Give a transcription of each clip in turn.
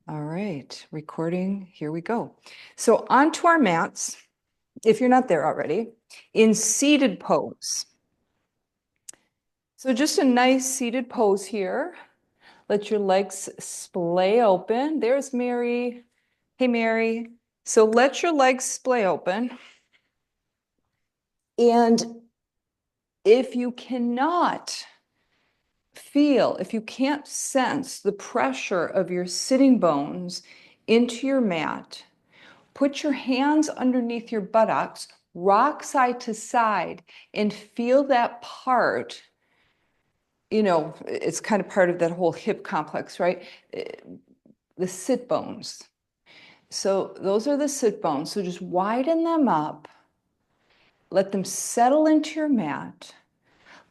All right, recording, here we go. So onto our mats, if you're not there already, in seated pose. So just a nice seated pose here. Let your legs splay open. There's Mary. Hey, Mary. So let your legs splay open. And if you cannot feel, if you can't sense the pressure of your sitting bones into your mat, put your hands underneath your buttocks, rock side to side, and feel that part. You know, it's kind of part of that whole hip complex, right? The sit bones. So those are the sit bones. So just widen them up. Let them settle into your mat.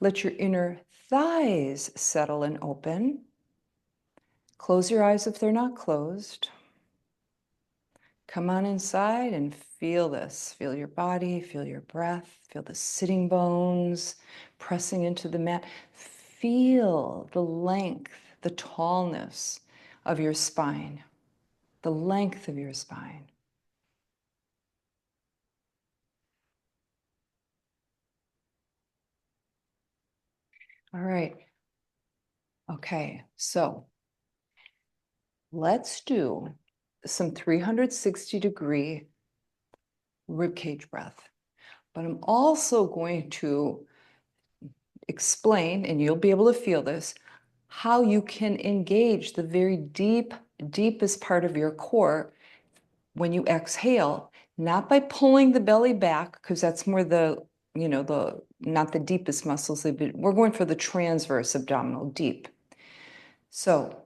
Let your inner thighs settle and open. Close your eyes if they're not closed. Come on inside and feel this. Feel your body, feel your breath, feel the sitting bones pressing into the mat. Feel the length, the tallness of your spine, the length of your spine. All right. Okay, so let's do some 360-degree ribcage breath. But I'm also going to explain, and you'll be able to feel this, how you can engage the very deepest part of your core when you exhale, not by pulling the belly back, because that's more the, not the deepest muscles. We're going for the transverse abdominal deep. So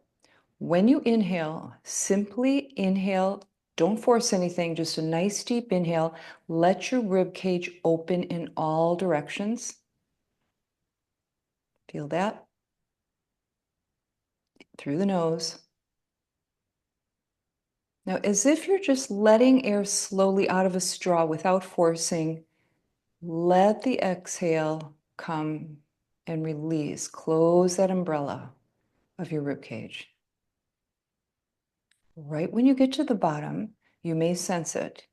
when you inhale, simply inhale. Don't force anything, just a nice deep inhale. Let your rib cage open in all directions. Feel that? Through the nose. Now, as if you're just letting air slowly out of a straw without forcing, let the exhale come and release. Close that umbrella of your rib cage. Right when you get to the bottom, you may sense it.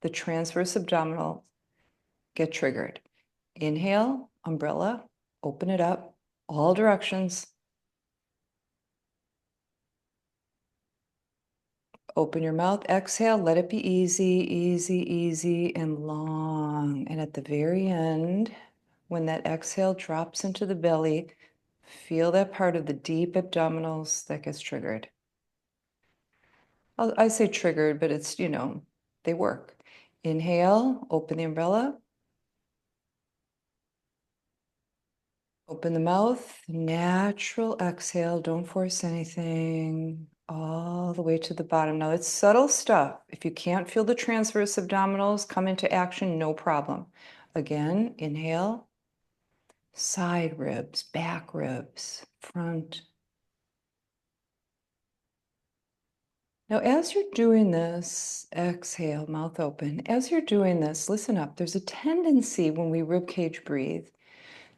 The transverse abdominal get triggered. Inhale, umbrella, open it up, all directions. Open your mouth, exhale, let it be easy, easy, easy, and long. And at the very end, when that exhale drops into the belly, feel that part of the deep abdominals that gets triggered. I say triggered, but it's, they work. Inhale, open the umbrella. Open the mouth, natural exhale. Don't force anything. All the way to the bottom. Now, it's subtle stuff. If you can't feel the transverse abdominals come into action, no problem. Again, inhale. Side ribs, back ribs, front. Now, as you're doing this, exhale, mouth open. As you're doing this, listen up. There's a tendency when we ribcage breathe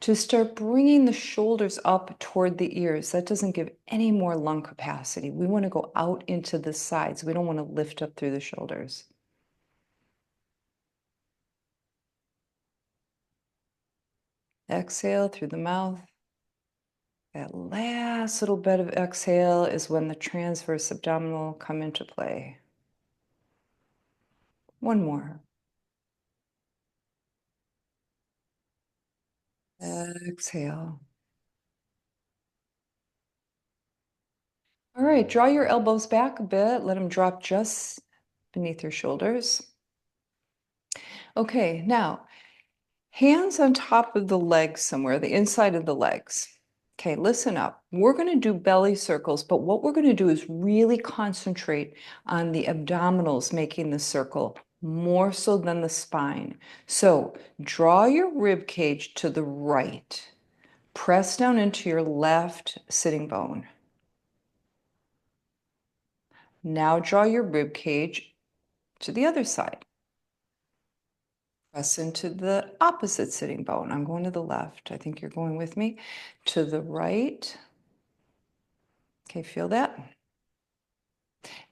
to start bringing the shoulders up toward the ears. That doesn't give any more lung capacity. We want to go out into the sides. We don't want to lift up through the shoulders. Exhale through the mouth. That last little bit of exhale is when the transverse abdominal come into play. One more. Exhale. All right, draw your elbows back a bit. Let them drop just beneath your shoulders. Okay, now hands on top of the legs somewhere, the inside of the legs. Okay, listen up. We're going to do belly circles, but what we're going to do is really concentrate on the abdominals making the circle more so than the spine. So draw your rib cage to the right. Press down into your left sitting bone. Now draw your rib cage to the other side. Press into the opposite sitting bone. I'm going to the left. I think you're going with me. To the right. Okay, feel that?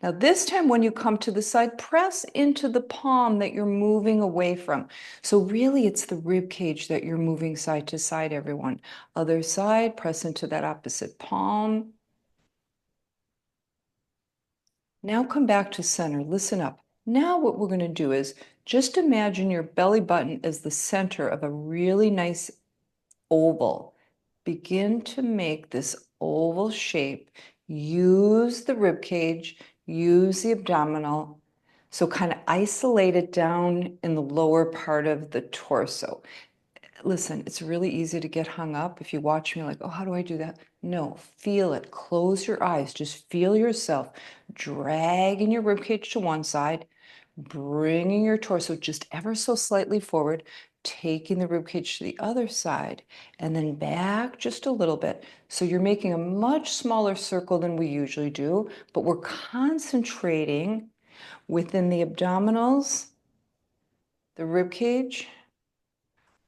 Now, this time when you come to the side, press into the palm that you're moving away from. So really, it's the rib cage that you're moving side to side, everyone. Other side, press into that opposite palm. Now come back to center. Listen up. Now what we're going to do is just imagine your belly button as the center of a really nice oval. Begin to make this oval shape. Use the rib cage, use the abdominal. So kind of isolate it down in the lower part of the torso. Listen, it's really easy to get hung up if you watch me like, oh, how do I do that? No, feel it. Close your eyes. Just feel yourself dragging your ribcage to one side, bringing your torso just ever so slightly forward, taking the ribcage to the other side, and then back just a little bit. So you're making a much smaller circle than we usually do, but we're concentrating within the abdominals, the ribcage,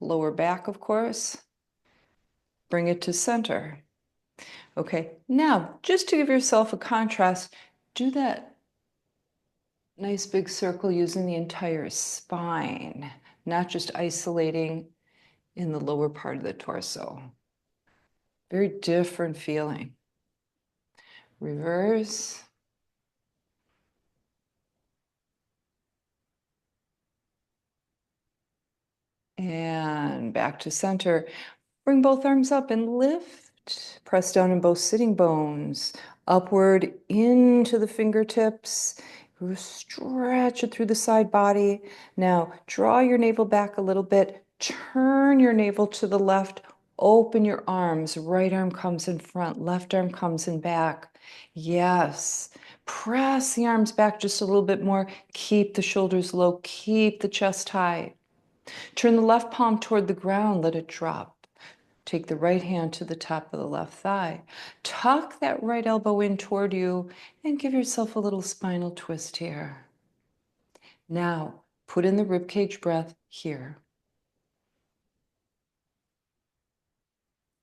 lower back, of course. Bring it to center. Okay, now just to give yourself a contrast, do that nice big circle using the entire spine, not just isolating in the lower part of the torso. Very different feeling. Reverse. And back to center. Bring both arms up and lift. Press down in both sitting bones. Upward into the fingertips. Stretch it through the side body. Now draw your navel back a little bit. Turn your navel to the left. Open your arms. Right arm comes in front. Left arm comes in back. Yes. Press the arms back just a little bit more. Keep the shoulders low. Keep the chest high. Turn the left palm toward the ground, let it drop. Take the right hand to the top of the left thigh. Tuck that right elbow in toward you and give yourself a little spinal twist here. Now, put in the ribcage breath here.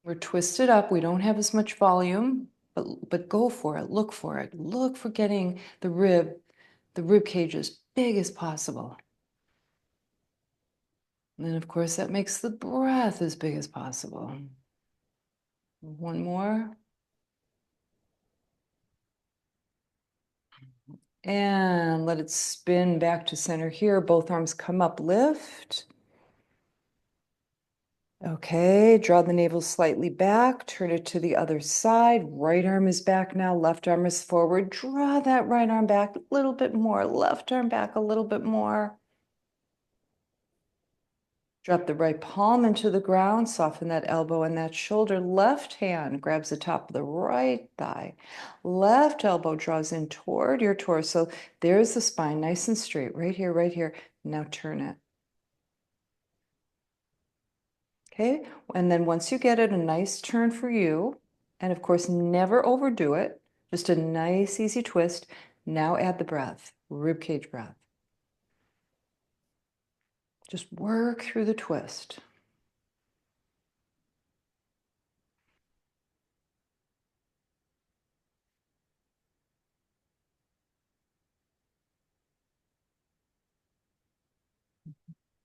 We're twisted up. We don't have as much volume, but go for it. Look for it. Look for getting the rib cage as big as possible. And then, of course, that makes the breath as big as possible. One more. And let it spin back to center here. Both arms come up, lift. Okay, draw the navel slightly back, turn it to the other side. Right arm is back now, left arm is forward. Draw that right arm back a little bit more, left arm back a little bit more. Drop the right palm into the ground, soften that elbow and that shoulder. Left hand grabs the top of the right thigh. Left elbow draws in toward your torso. There's the spine, nice and straight, right here, right here. Now turn it. Okay, and then once you get it, a nice turn for you, and of course, never overdo it, just a nice, easy twist. Now add the breath, ribcage breath. Just work through the twist.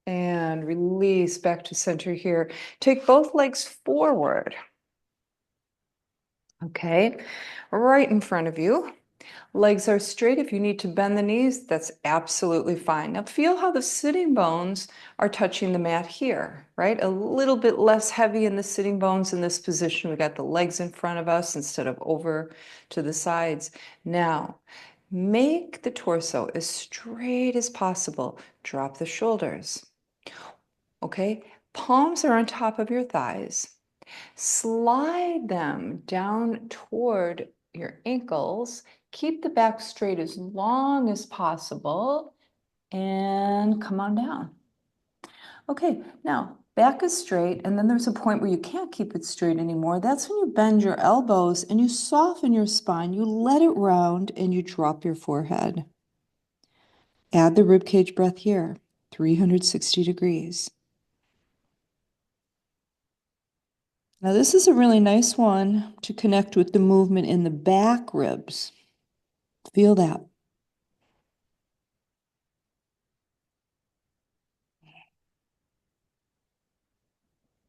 And release back to center here. Take both legs forward. Okay, right in front of you. Legs are straight. If you need to bend the knees, that's absolutely fine. Now feel how the sitting bones are touching the mat here, right? A little bit less heavy in the sitting bones in this position. We got the legs in front of us instead of over to the sides. Now, make the torso as straight as possible. Drop the shoulders. Okay, palms are on top of your thighs. Slide them down toward your ankles. Keep the back straight as long as possible and come on down. Okay, now back is straight, and then there's a point where you can't keep it straight anymore. That's when you bend your elbows and you soften your spine. You let it round and you drop your forehead. Add the ribcage breath here, 360 degrees. Now, this is a really nice one to connect with the movement in the back ribs. Feel that.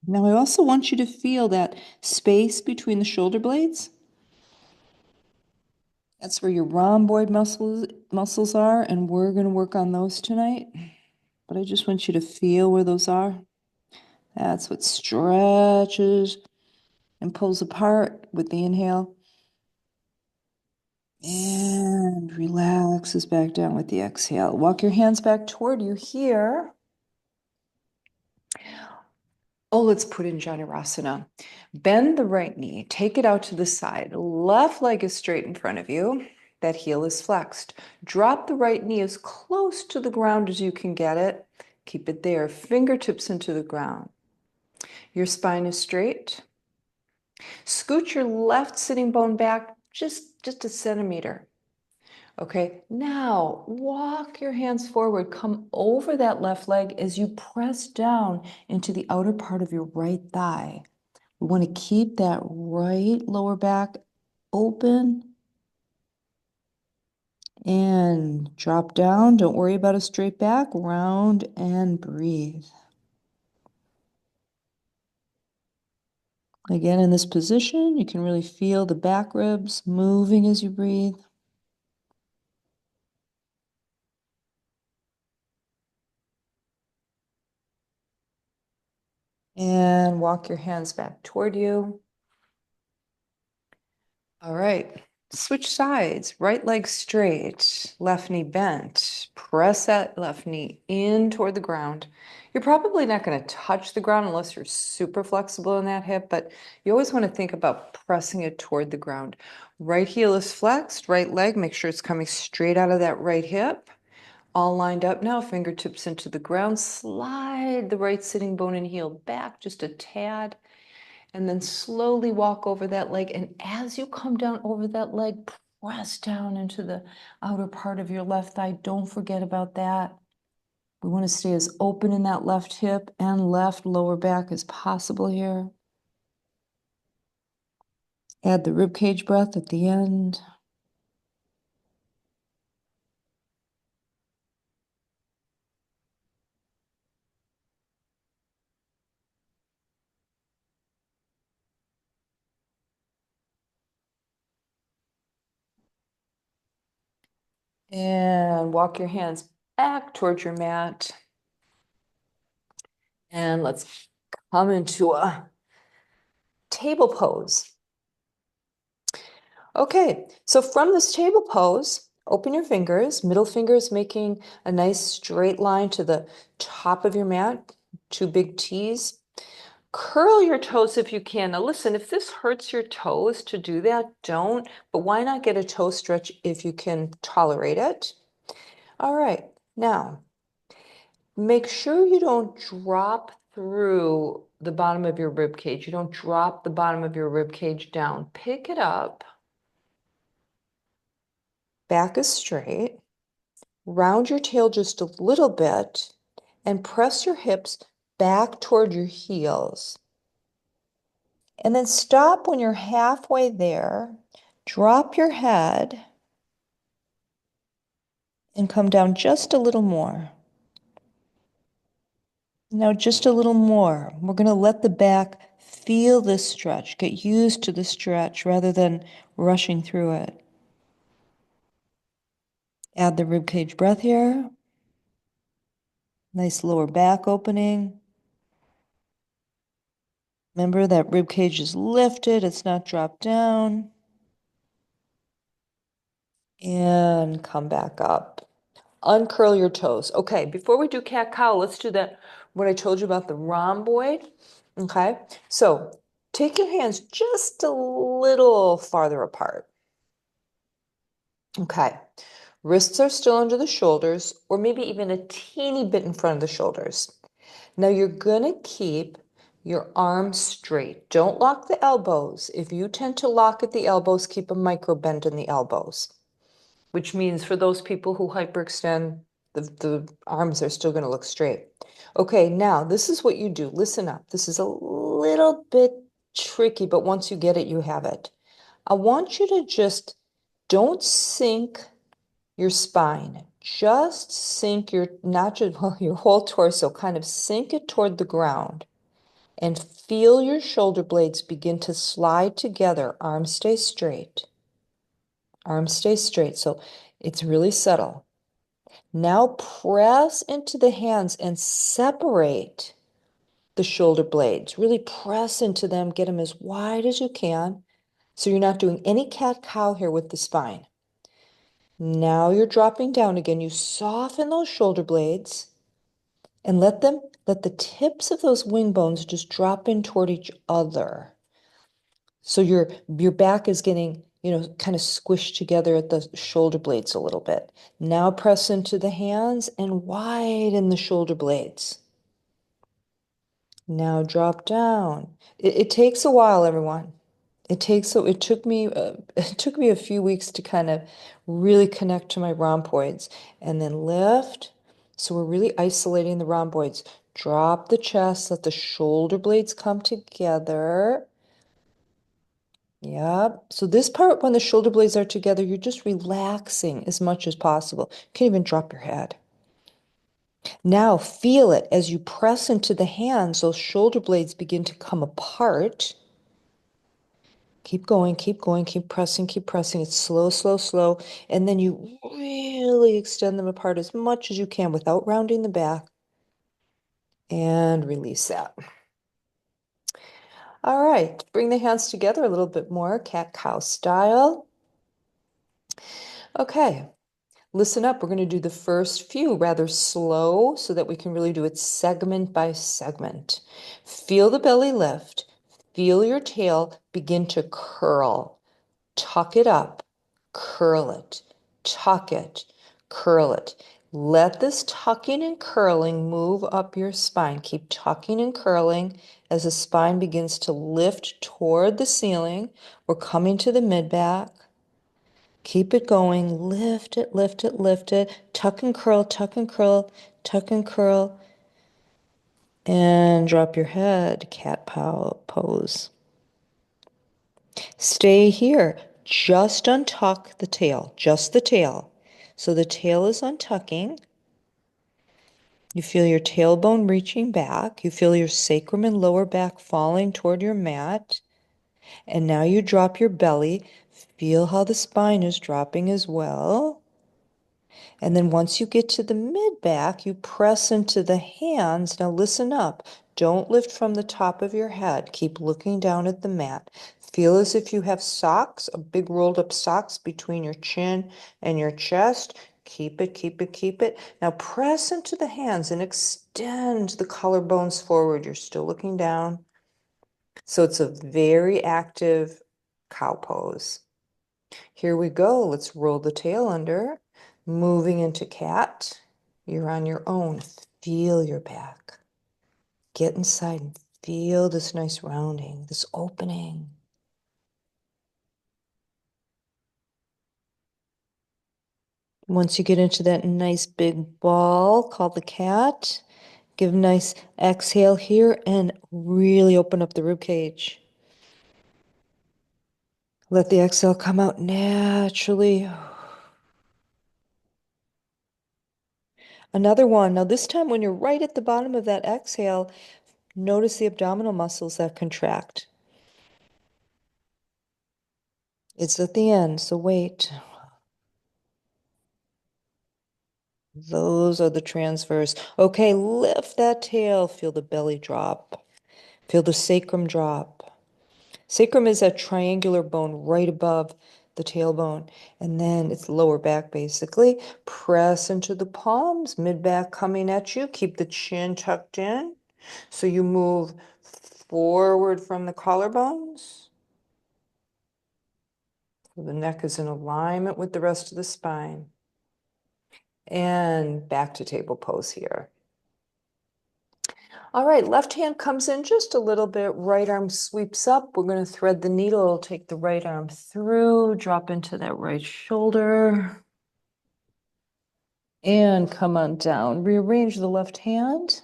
Now I also want you to feel that space between the shoulder blades. That's where your rhomboid muscles are, and we're going to work on those tonight. But I just want you to feel where those are. That's what stretches and pulls apart with the inhale and relaxes back down with the exhale. Walk your hands back toward you here. Oh, let's put in Janurasana. Bend the right knee, take it out to the side. Left leg is straight in front of you. That heel is flexed. Drop the right knee as close to the ground as you can get it. Keep it there, fingertips into the ground. Your spine is straight. Scoot your left sitting bone back just a centimeter. Okay, now walk your hands forward. Come over that left leg as you press down into the outer part of your right thigh. We want to keep that right lower back open and drop down. Don't worry about a straight back. Round and breathe. Again, in this position, you can really feel the back ribs moving as you breathe. And walk your hands back toward you. All right, switch sides. Right leg straight, left knee bent. Press that left knee in toward the ground. You're probably not going to touch the ground unless you're super flexible in that hip, but you always want to think about pressing it toward the ground. Right heel is flexed, right leg, make sure it's coming straight out of that right hip. All lined up now, fingertips into the ground. Slide the right sitting bone and heel back just a tad. And then slowly walk over that leg. And as you come down over that leg, press down into the outer part of your left thigh. Don't forget about that. We want to stay as open in that left hip and left lower back as possible here. Add the rib cage breath at the end. And walk your hands back towards your mat. And let's come into a table pose. Okay, so from this table pose, open your fingers, middle fingers making a nice straight line to the top of your mat, two big T's. Curl your toes if you can. Now listen, if this hurts your toes to do that, don't, but why not get a toe stretch if you can tolerate it? All right, now make sure you don't drop through the bottom of your rib cage. You don't drop the bottom of your rib cage down. Pick it up. Back is straight. Round your tail just a little bit and press your hips back toward your heels. And then stop when you're halfway there. Drop your head and come down just a little more. Now, just a little more. We're going to let the back feel this stretch, get used to the stretch rather than rushing through it. Add the ribcage breath here. Nice lower back opening. Remember that rib cage is lifted, it's not dropped down. And come back up. Uncurl your toes. Okay, before we do cat-cow, let's do that, what I told you about the rhomboid. Okay, so take your hands just a little farther apart. Okay, wrists are still under the shoulders, or maybe even a teeny bit in front of the shoulders. Now you're gonna keep your arms straight. Don't lock the elbows. If you tend to lock at the elbows, keep a micro bend in the elbows, which means for those people who hyperextend, the arms are still gonna look straight. Okay, now this is what you do. Listen up. This is a little bit tricky, but once you get it, you have it. I want you to just don't sink your spine. Just sink your, not just, well, your whole torso, kind of sink it toward the ground. And feel your shoulder blades begin to slide together. Arms stay straight. Arms stay straight. So it's really subtle. Now press into the hands and separate the shoulder blades. Really press into them. Get them as wide as you can. So you're not doing any cat-cow here with the spine. Now you're dropping down again. You soften those shoulder blades and let the tips of those wing bones just drop in toward each other. So your back is getting, kind of squished together at the shoulder blades a little bit. Now press into the hands and widen the shoulder blades. Now drop down. It takes a while, everyone. It took me it took me a few weeks to kind of really connect to my rhomboids and then lift. So we're really isolating the rhomboids. Drop the chest, let the shoulder blades come together. Yep. So this part, when the shoulder blades are together, you're just relaxing as much as possible. You can't even drop your head. Now feel it as you press into the hands, those shoulder blades begin to come apart. Keep going, keep going, keep pressing, keep pressing. It's slow, slow, slow. And then you really extend them apart as much as you can without rounding the back. And release that. All right, bring the hands together a little bit more, cat-cow style. Okay, listen up. We're going to do the first few rather slow so that we can really do it segment by segment. Feel the belly lift. Feel your tail begin to curl. Tuck it up, curl it, tuck it, curl it. Let this tucking and curling move up your spine. Keep tucking and curling as the spine begins to lift toward the ceiling. We're coming to the mid-back. Keep it going. Lift it, lift it, lift it. Tuck and curl, tuck and curl, tuck and curl. And drop your head, cat pose. Stay here. Just untuck the tail, just the tail. So the tail is untucking. You feel your tailbone reaching back. You feel your sacrum and lower back falling toward your mat. And now you drop your belly. Feel how the spine is dropping as well. And then once you get to the mid-back, you press into the hands. Now listen up. Don't lift from the top of your head. Keep looking down at the mat. Feel as if you have socks, a big rolled up socks between your chin and your chest. Keep it, keep it, keep it. Now press into the hands and extend the collarbones forward. You're still looking down. So it's a very active cow pose. Here we go. Let's roll the tail under. Moving into cat. You're on your own. Feel your back. Get inside and feel this nice rounding, this opening. Once you get into that nice big ball called the cat, give a nice exhale here and really open up the rib cage. Let the exhale come out naturally. Another one. Now, this time when you're right at the bottom of that exhale, notice the abdominal muscles that contract. It's at the end, so wait. Those are the transverse. Okay, lift that tail. Feel the belly drop. Feel the sacrum drop. Sacrum is that triangular bone right above the tailbone. And then it's lower back, basically. Press into the palms, mid-back coming at you. Keep the chin tucked in. So you move forward from the collarbones. So the neck is in alignment with the rest of the spine. And back to table pose here. All right, left hand comes in just a little bit, right arm sweeps up. We're going to thread the needle, take the right arm through, drop into that right shoulder. And come on down. Rearrange the left hand.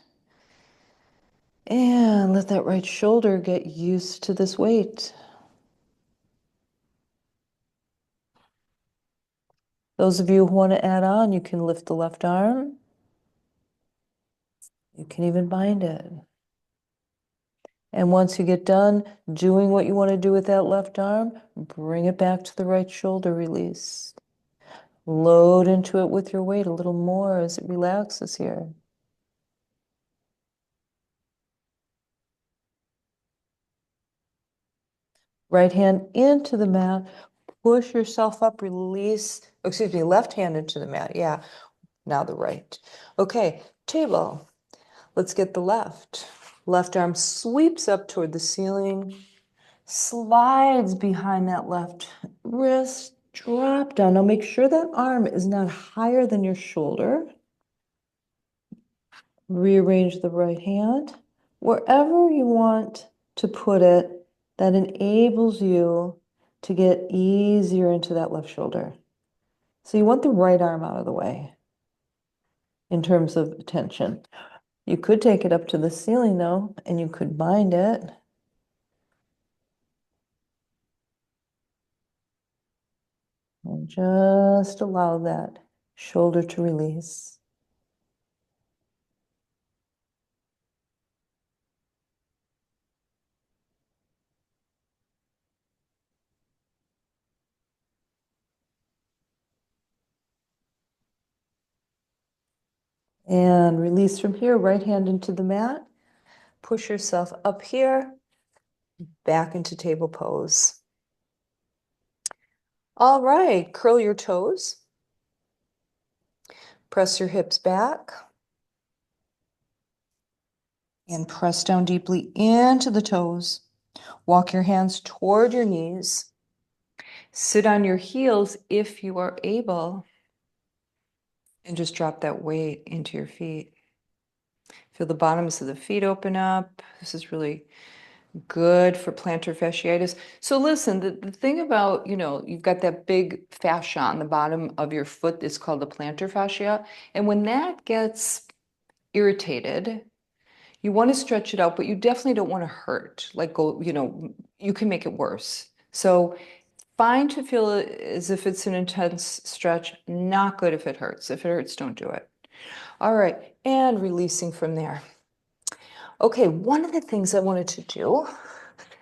And let that right shoulder get used to this weight. Those of you who want to add on, you can lift the left arm. You can even bind it. And once you get done doing what you want to do with that left arm, bring it back to the right shoulder, release. Load into it with your weight a little more as it relaxes here. Right hand into the mat, push yourself up, release, excuse me, left hand into the mat. Yeah, now the right. Okay, table. Let's get the left. Left arm sweeps up toward the ceiling, slides behind that left wrist, drop down. Now make sure that arm is not higher than your shoulder. Rearrange the right hand wherever you want to put it that enables you to get easier into that left shoulder. So you want the right arm out of the way in terms of tension. You could take it up to the ceiling though, and you could bind it. And just allow that shoulder to release. And release from here, right hand into the mat. Push yourself up here, back into table pose. All right, curl your toes. Press your hips back. And press down deeply into the toes. Walk your hands toward your knees. Sit on your heels if you are able. And just drop that weight into your feet. Feel the bottoms of the feet open up. This is really good for plantar fasciitis. So listen, the thing about, you've got that big fascia on the bottom of your foot that's called the plantar fascia. And when that gets irritated, you want to stretch it out, but you definitely don't want to hurt. Like you can make it worse. So fine to feel as if it's an intense stretch, not good if it hurts. If it hurts, don't do it. All right, and releasing from there. Okay, one of the things I wanted to do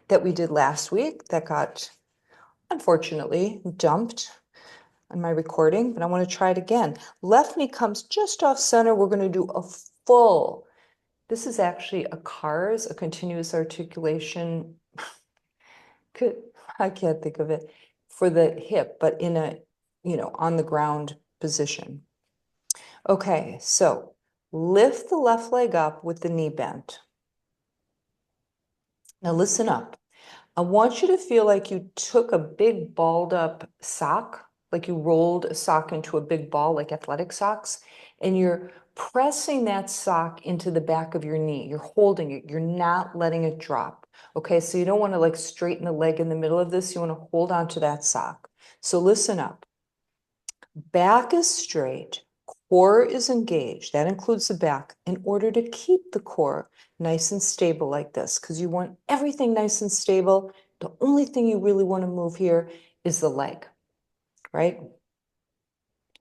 that we did last week that got, unfortunately, dumped on my recording, but I want to try it again. Left knee comes just off center. We're going to do a full, this is actually a CARS, a continuous articulation, I can't think of it, for the hip, but in a, on the ground position. Okay, so lift the left leg up with the knee bent. Now listen up. I want you to feel like you took a big balled up sock, like you rolled a sock into a big ball, like athletic socks, and you're pressing that sock into the back of your knee. You're holding it. You're not letting it drop. Okay, so you don't want to like straighten the leg in the middle of this. You want to hold on to that sock. So listen up. Back is straight. Core is engaged. That includes the back in order to keep the core nice and stable like this, because you want everything nice and stable. The only thing you really want to move here is the leg, right?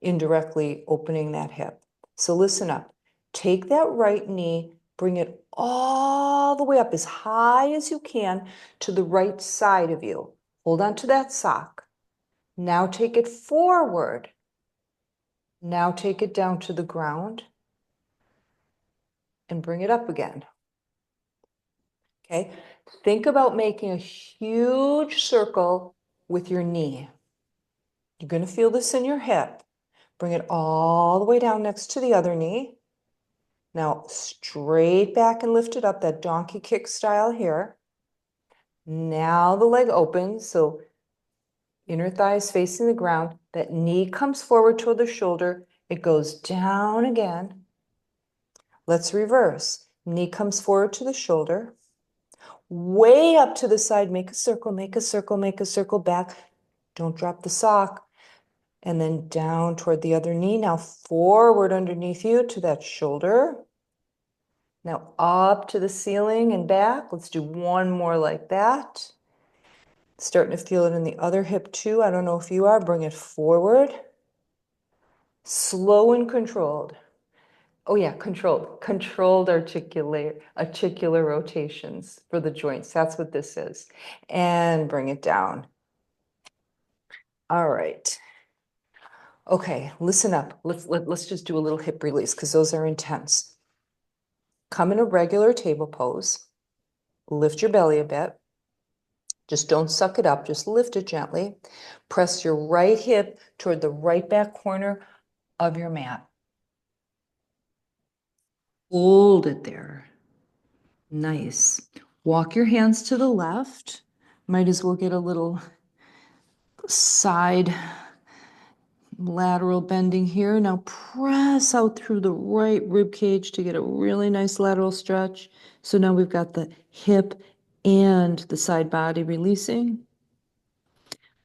Indirectly opening that hip. So listen up. Take that right knee, bring it all the way up as high as you can to the right side of you. Hold on to that sock. Now take it forward. Now take it down to the ground and bring it up again. Okay, think about making a huge circle with your knee. You're going to feel this in your hip. Bring it all the way down next to the other knee. Now straight back and lift it up, that donkey kick style here. Now the leg opens, so inner thigh is facing the ground. That knee comes forward toward the shoulder. It goes down again. Let's reverse. Knee comes forward to the shoulder. Way up to the side, make a circle, make a circle, make a circle back. Don't drop the sock. And then down toward the other knee. Now forward underneath you to that shoulder. Now up to the ceiling and back. Let's do one more like that. Starting to feel it in the other hip too. I don't know if you are. Bring it forward. Slow and controlled. Oh yeah, controlled articular rotations for the joints. That's what this is. And bring it down. All right. Okay, listen up. Let's just do a little hip release because those are intense. Come in a regular table pose. Lift your belly a bit. Just don't suck it up, just lift it gently. Press your right hip toward the right back corner of your mat. Hold it there. Nice. Walk your hands to the left. Might as well get a little side lateral bending here. Now press out through the right rib cage to get a really nice lateral stretch. So now we've got the hip and the side body releasing.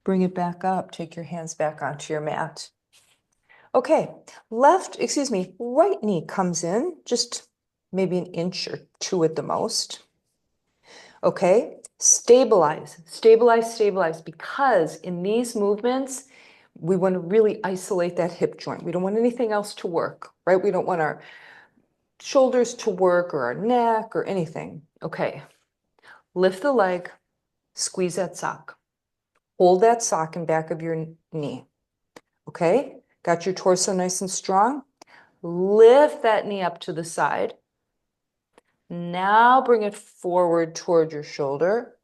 Bring it back up. Take your hands back onto your mat. Okay, right knee comes in, just maybe an inch or two at the most. Okay, stabilize, stabilize, stabilize, because in these movements, we want to really isolate that hip joint. We don't want anything else to work, right? We don't want our shoulders to work or our neck or anything. Okay, lift the leg, squeeze that sock. Hold that sock in back of your knee. Okay, got your torso nice and strong. Lift that knee up to the side. Now bring it forward toward your shoulder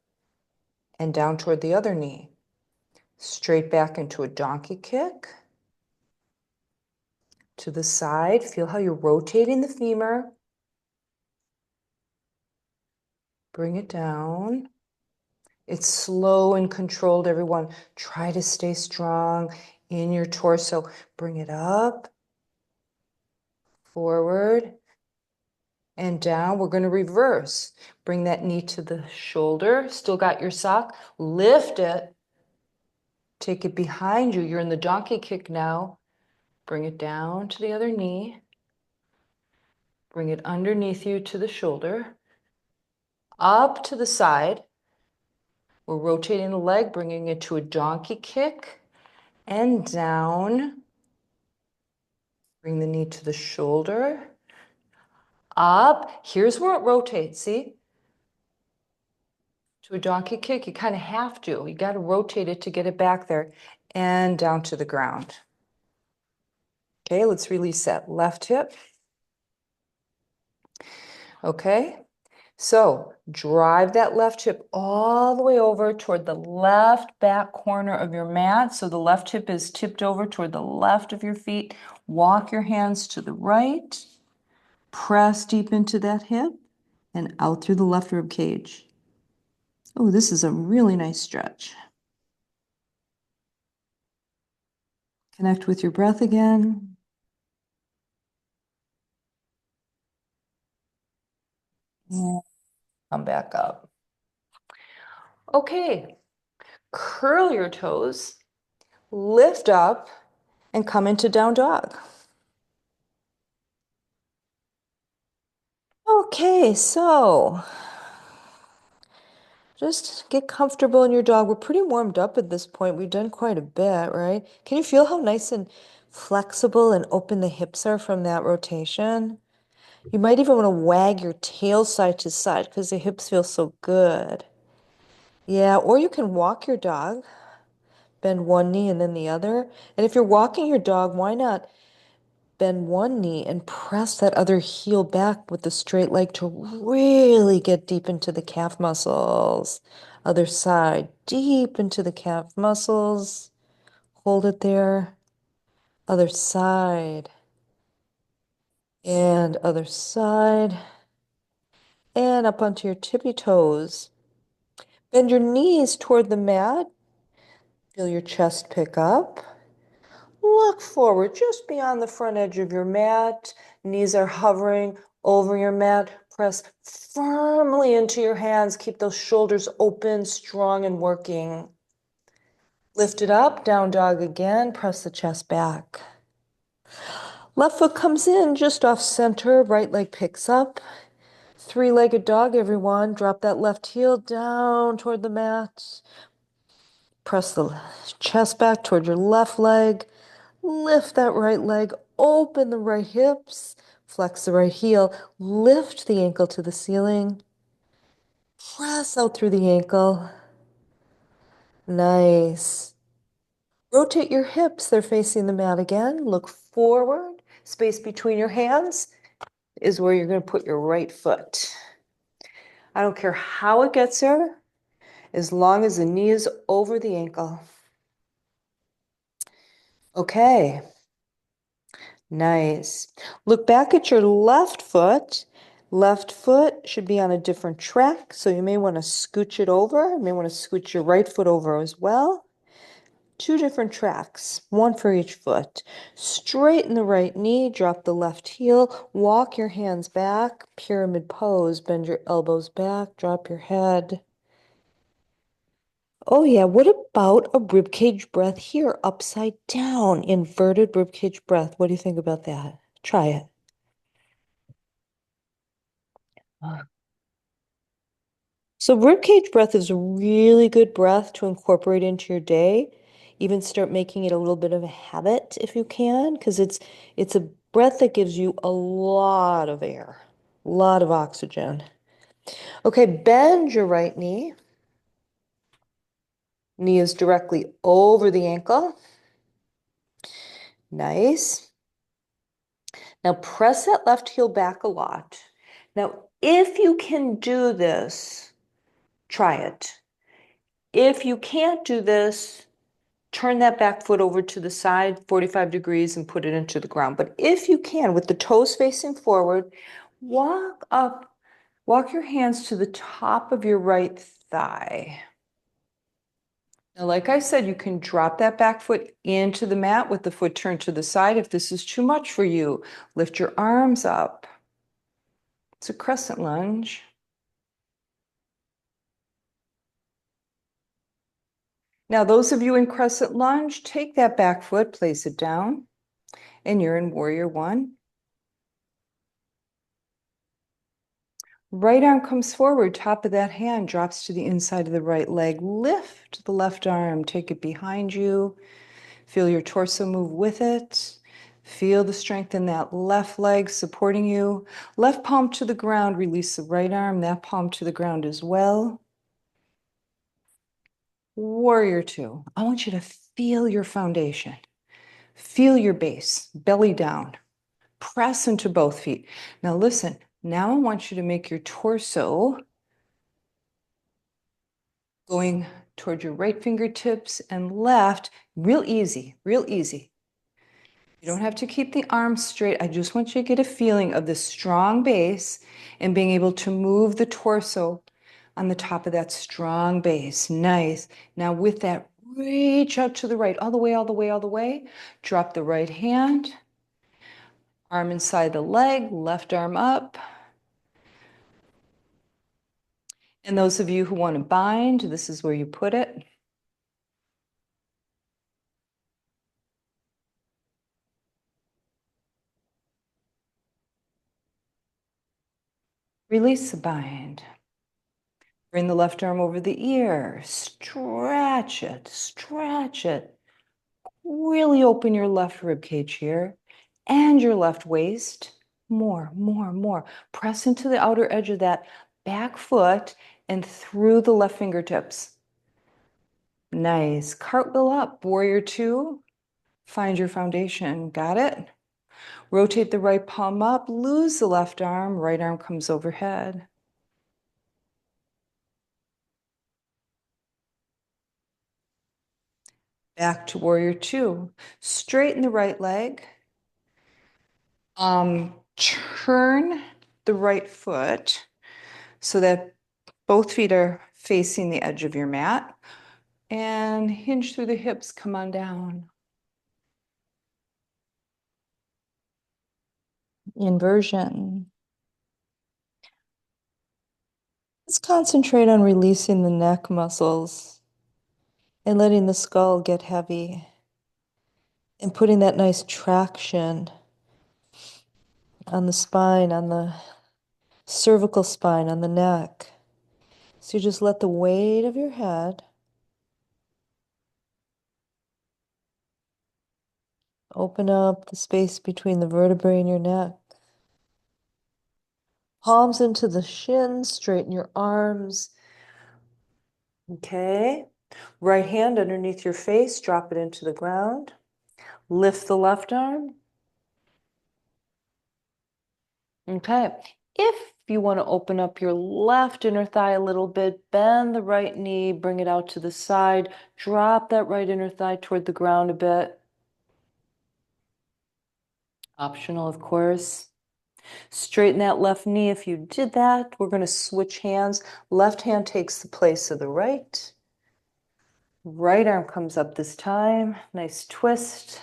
and down toward the other knee. Straight back into a donkey kick. To the side. Feel how you're rotating the femur. Bring it down. It's slow and controlled, everyone. Try to stay strong in your torso. Bring it up, forward, and down. We're going to reverse. Bring that knee to the shoulder. Still got your sock. Lift it. Take it behind you. You're in the donkey kick now. Bring it down to the other knee. Bring it underneath you to the shoulder. Up to the side. We're rotating the leg, bringing it to a donkey kick. And down. Bring the knee to the shoulder. Up. Here's where it rotates. See? To a donkey kick, you kind of have to. You got to rotate it to get it back there. And down to the ground. Okay, let's release that left hip. Okay, so drive that left hip all the way over toward the left back corner of your mat. So the left hip is tipped over toward the left of your feet. Walk your hands to the right. Press deep into that hip and out through the left rib cage. Oh, this is a really nice stretch. Connect with your breath again. And come back up. Okay, curl your toes, lift up, and come into down dog. Okay, so just get comfortable in your dog. We're pretty warmed up at this point. We've done quite a bit, right? Can you feel how nice and flexible and open the hips are from that rotation? You might even want to wag your tail side to side because the hips feel so good. Yeah, or you can walk your dog, bend one knee and then the other. And if you're walking your dog, why not bend one knee and press that other heel back with the straight leg to really get deep into the calf muscles. Other side, deep into the calf muscles. Hold it there. Other side. And other side. And up onto your tippy toes. Bend your knees toward the mat. Feel your chest pick up. Look forward just beyond the front edge of your mat. Knees are hovering over your mat. Press firmly into your hands. Keep those shoulders open, strong, and working. Lift it up, down dog again. Press the chest back. Left foot comes in just off center. Right leg picks up. Three-legged dog, everyone. Drop that left heel down toward the mat. Press the chest back toward your left leg. Lift that right leg, open the right hips, Flex the right heel. Lift the ankle to the ceiling. Press out through the ankle. Nice. Rotate your hips. They're facing the mat again. Look forward. Space between your hands is where you're going to put your right foot. I don't care how it gets there, as long as the knee is over the ankle. Okay. Nice. Look back at your left foot. Left foot should be on a different track, so you may want to scooch it over. You may want to scooch your right foot over as well. Two different tracks, one for each foot. Straighten the right knee, drop the left heel, walk your hands back, pyramid pose, bend your elbows back, drop your head. Oh yeah, what about a ribcage breath here, upside down, inverted ribcage breath? What do you think about that? Try it. So ribcage breath is a really good breath to incorporate into your day. Even start making it a little bit of a habit if you can, because it's a breath that gives you a lot of air, a lot of oxygen. Okay, bend your right knee. Knee is directly over the ankle. Nice. Now press that left heel back a lot. Now, if you can do this, try it. If you can't do this, turn that back foot over to the side, 45 degrees, and put it into the ground. But if you can, with the toes facing forward, walk up, walk your hands to the top of your right thigh. Now, like I said, you can drop that back foot into the mat with the foot turned to the side. If this is too much for you, lift your arms up. It's a crescent lunge. Now, those of you in crescent lunge, take that back foot, place it down, and you're in warrior one. Right arm comes forward, top of that hand drops to the inside of the right leg. Lift the left arm, take it behind you. Feel your torso move with it. Feel the strength in that left leg supporting you. Left palm to the ground, release the right arm, that palm to the ground as well. Warrior two. I want you to feel your foundation. Feel your base, belly down. Press into both feet. Now listen, now I want you to make your torso going toward your right fingertips and left, real easy, real easy. You don't have to keep the arms straight. I just want you to get a feeling of this strong base and being able to move the torso on the top of that strong base. Nice. Now with that, reach out to the right, all the way, all the way, all the way. Drop the right hand, arm inside the leg, left arm up. And those of you who want to bind, this is where you put it. Release the bind. Bring the left arm over the ear. Stretch it, stretch it. Really open your left rib cage here and your left waist. More, more, more. Press into the outer edge of that back foot and through the left fingertips. Nice. Cartwheel up. Warrior two. Find your foundation. Got it? Rotate the right palm up. Lose the left arm. Right arm comes overhead. Back to warrior two. Straighten the right leg. Turn the right foot so that both feet are facing the edge of your mat. And hinge through the hips, come on down. Inversion. Let's concentrate on releasing the neck muscles and letting the skull get heavy and putting that nice traction on the spine, on the cervical spine, on the neck. So you just let the weight of your head open up the space between the vertebrae in your neck. Palms into the shins, straighten your arms. Okay. Right hand underneath your face, drop it into the ground. Lift the left arm. Okay. If you want to open up your left inner thigh a little bit, bend the right knee, bring it out to the side, drop that right inner thigh toward the ground a bit. Optional, of course. Straighten that left knee. If you did that, we're going to switch hands. Left hand takes the place of the right. Right arm comes up this time. Nice twist.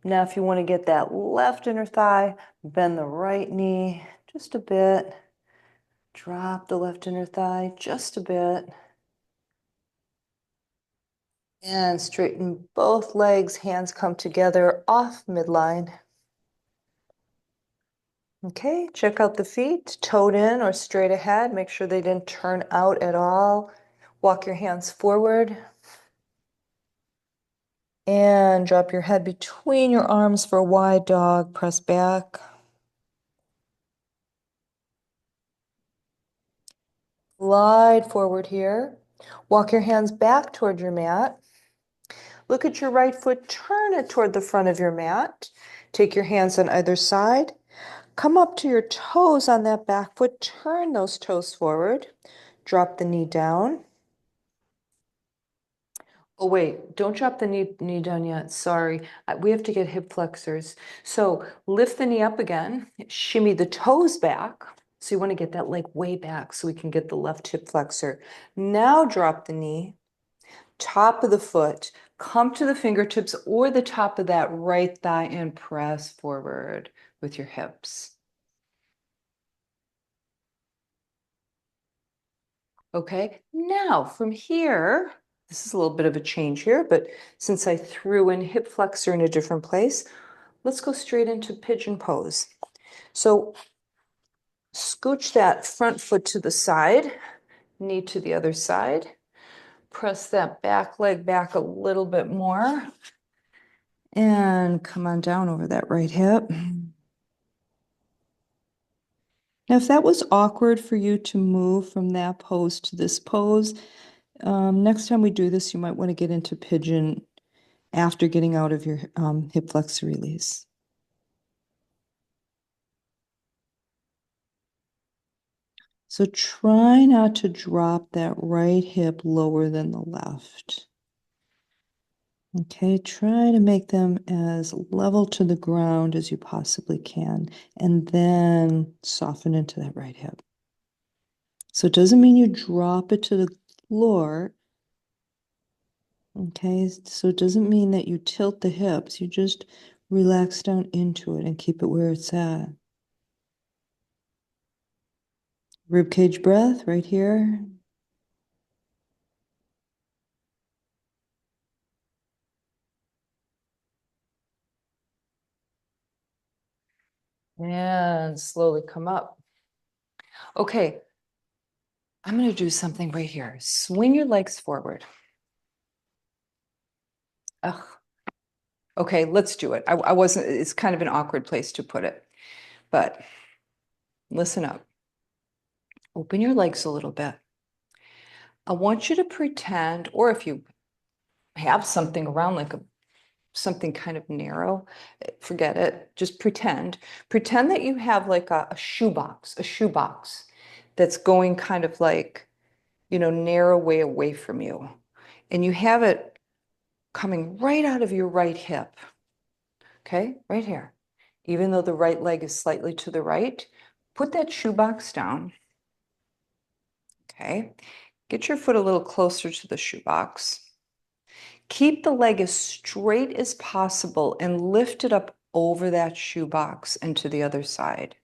Now, if you want to get that left inner thigh, bend the right knee just a bit. Drop the left inner thigh just a bit. And straighten both legs. Hands come together off midline. Okay, check out the feet, toed in or straight ahead. Make sure they didn't turn out at all. Walk your hands forward. And drop your head between your arms for a wide dog. Press back. Glide forward here. Walk your hands back toward your mat. Look at your right foot, turn it toward the front of your mat. Take your hands on either side. Come up to your toes on that back foot. Turn those toes forward. Drop the knee down. Oh, wait, don't drop the knee down yet. Sorry. We have to get hip flexors. So lift the knee up again. Shimmy the toes back. So you want to get that leg way back so we can get the left hip flexor. Now drop the knee, top of the foot, come to the fingertips or the top of that right thigh and press forward with your hips. Okay, now from here, this is a little bit of a change here, but since I threw in hip flexor in a different place, let's go straight into pigeon pose. So scooch that front foot to the side, knee to the other side. Press that back leg back a little bit more. And come on down over that right hip. Now, if that was awkward for you to move from that pose to this pose, next time we do this, you might want to get into pigeon after getting out of your hip flexor release. So try not to drop that right hip lower than the left. Okay, try to make them as level to the ground as you possibly can, and then soften into that right hip. So it doesn't mean you drop it to the floor. Okay, so it doesn't mean that you tilt the hips, you just relax down into it and keep it where it's at. Rib cage breath right here. And slowly come up. Okay, I'm going to do something right here. Swing your legs forward. Ugh. Okay, let's do it. I wasn't, it's kind of an awkward place to put it, but listen up. Open your legs a little bit. I want you to pretend, or if you have something around like something kind of narrow, forget it, just pretend. Pretend that you have like a shoebox that's going kind of like, narrow way away from you. And you have it coming right out of your right hip. Okay, right here. Even though the right leg is slightly to the right, put that shoebox down. Okay, get your foot a little closer to the shoebox. Keep the leg as straight as possible and lift it up over that shoebox and to the other side.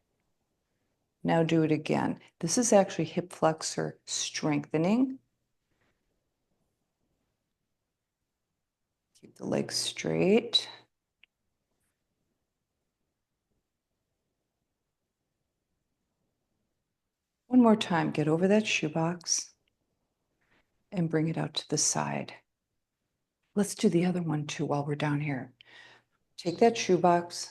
Now do it again. This is actually hip flexor strengthening. Keep the leg straight. One more time, get over that shoebox and bring it out to the side. Let's do the other one too while we're down here. Take that shoebox,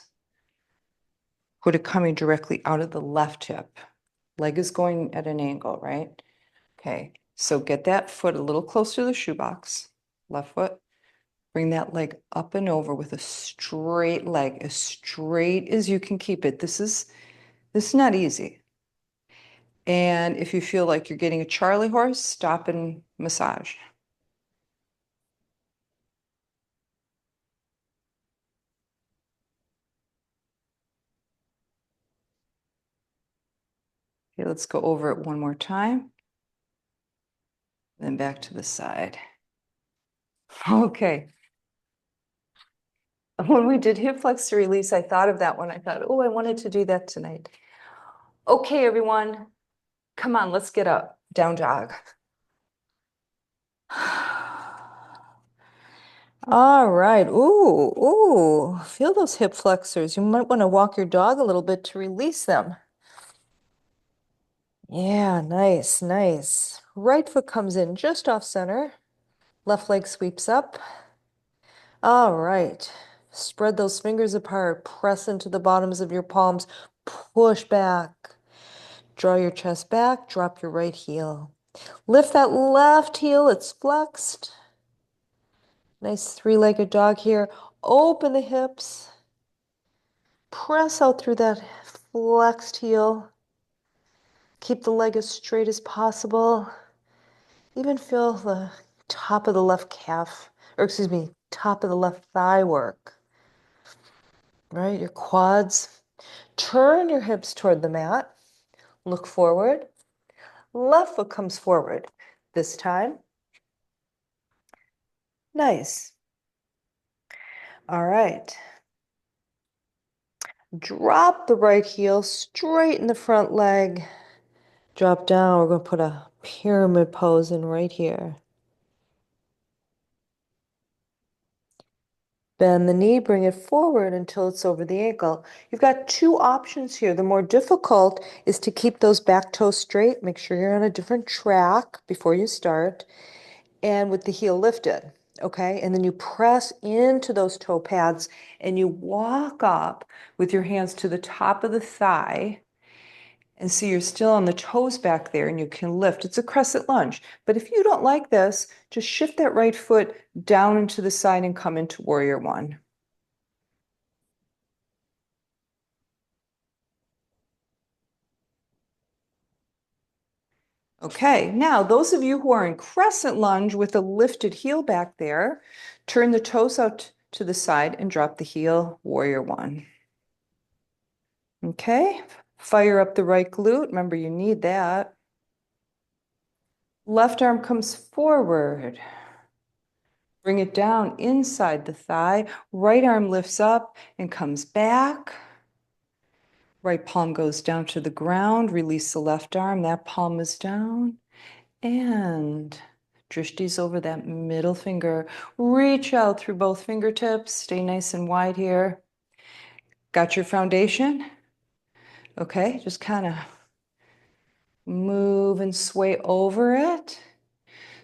put it coming directly out of the left hip. Leg is going at an angle, right? Okay, so get that foot a little closer to the shoebox. Left foot. Bring that leg up and over with a straight leg, as straight as you can keep it. This is not easy. And if you feel like you're getting a Charlie horse, stop and massage. Okay, let's go over it one more time. Then back to the side. Okay. When we did hip flexor release, I thought of that one. I thought, oh, I wanted to do that tonight. Okay, everyone, come on, let's get up. Down dog. All right. Ooh, ooh. Feel those hip flexors. You might want to walk your dog a little bit to release them. Yeah, nice, nice. Right foot comes in just off center. Left leg sweeps up. All right. Spread those fingers apart. Press into the bottoms of your palms. Push back. Draw your chest back. Drop your right heel. Lift that left heel. It's flexed. Nice three-legged dog here. Open the hips. Press out through that flexed heel. Keep the leg as straight as possible. Even feel the top of the left calf, or excuse me, top of the left thigh work. Right? Your quads. Turn your hips toward the mat. Look forward. Left foot comes forward. This time. Nice. All right. Drop the right heel, straighten the front leg. Drop down. We're going to put a pyramid pose in right here. Bend the knee, bring it forward until it's over the ankle. You've got two options here. The more difficult is to keep those back toes straight. Make sure you're on a different track before you start, and with the heel lifted, okay? And then you press into those toe pads and you walk up with your hands to the top of the thigh. And see, you're still on the toes back there and you can lift. It's a crescent lunge. But if you don't like this, just shift that right foot down into the side and come into warrior one. Okay, now those of you who are in crescent lunge with a lifted heel back there, turn the toes out to the side and drop the heel, warrior one. Okay, fire up the right glute. Remember, you need that. Left arm comes forward. Bring it down inside the thigh. Right arm lifts up and comes back. Right palm goes down to the ground. Release the left arm. That palm is down. And drishti's over that middle finger. Reach out through both fingertips. Stay nice and wide here. Got your foundation? Okay, just kind of move and sway over it.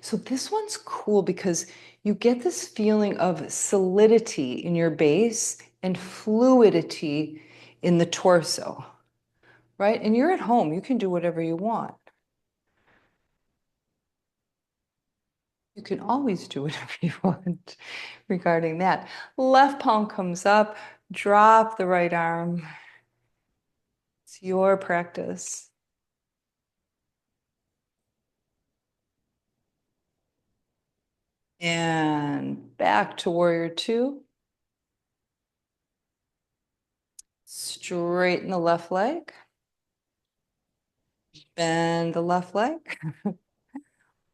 So this one's cool because you get this feeling of solidity in your base and fluidity in the torso, right? And you're at home, you can do whatever you want. You can always do whatever you want regarding that. Left palm comes up, drop the right arm. It's your practice. And back to warrior two. Straighten the left leg. Bend the left leg.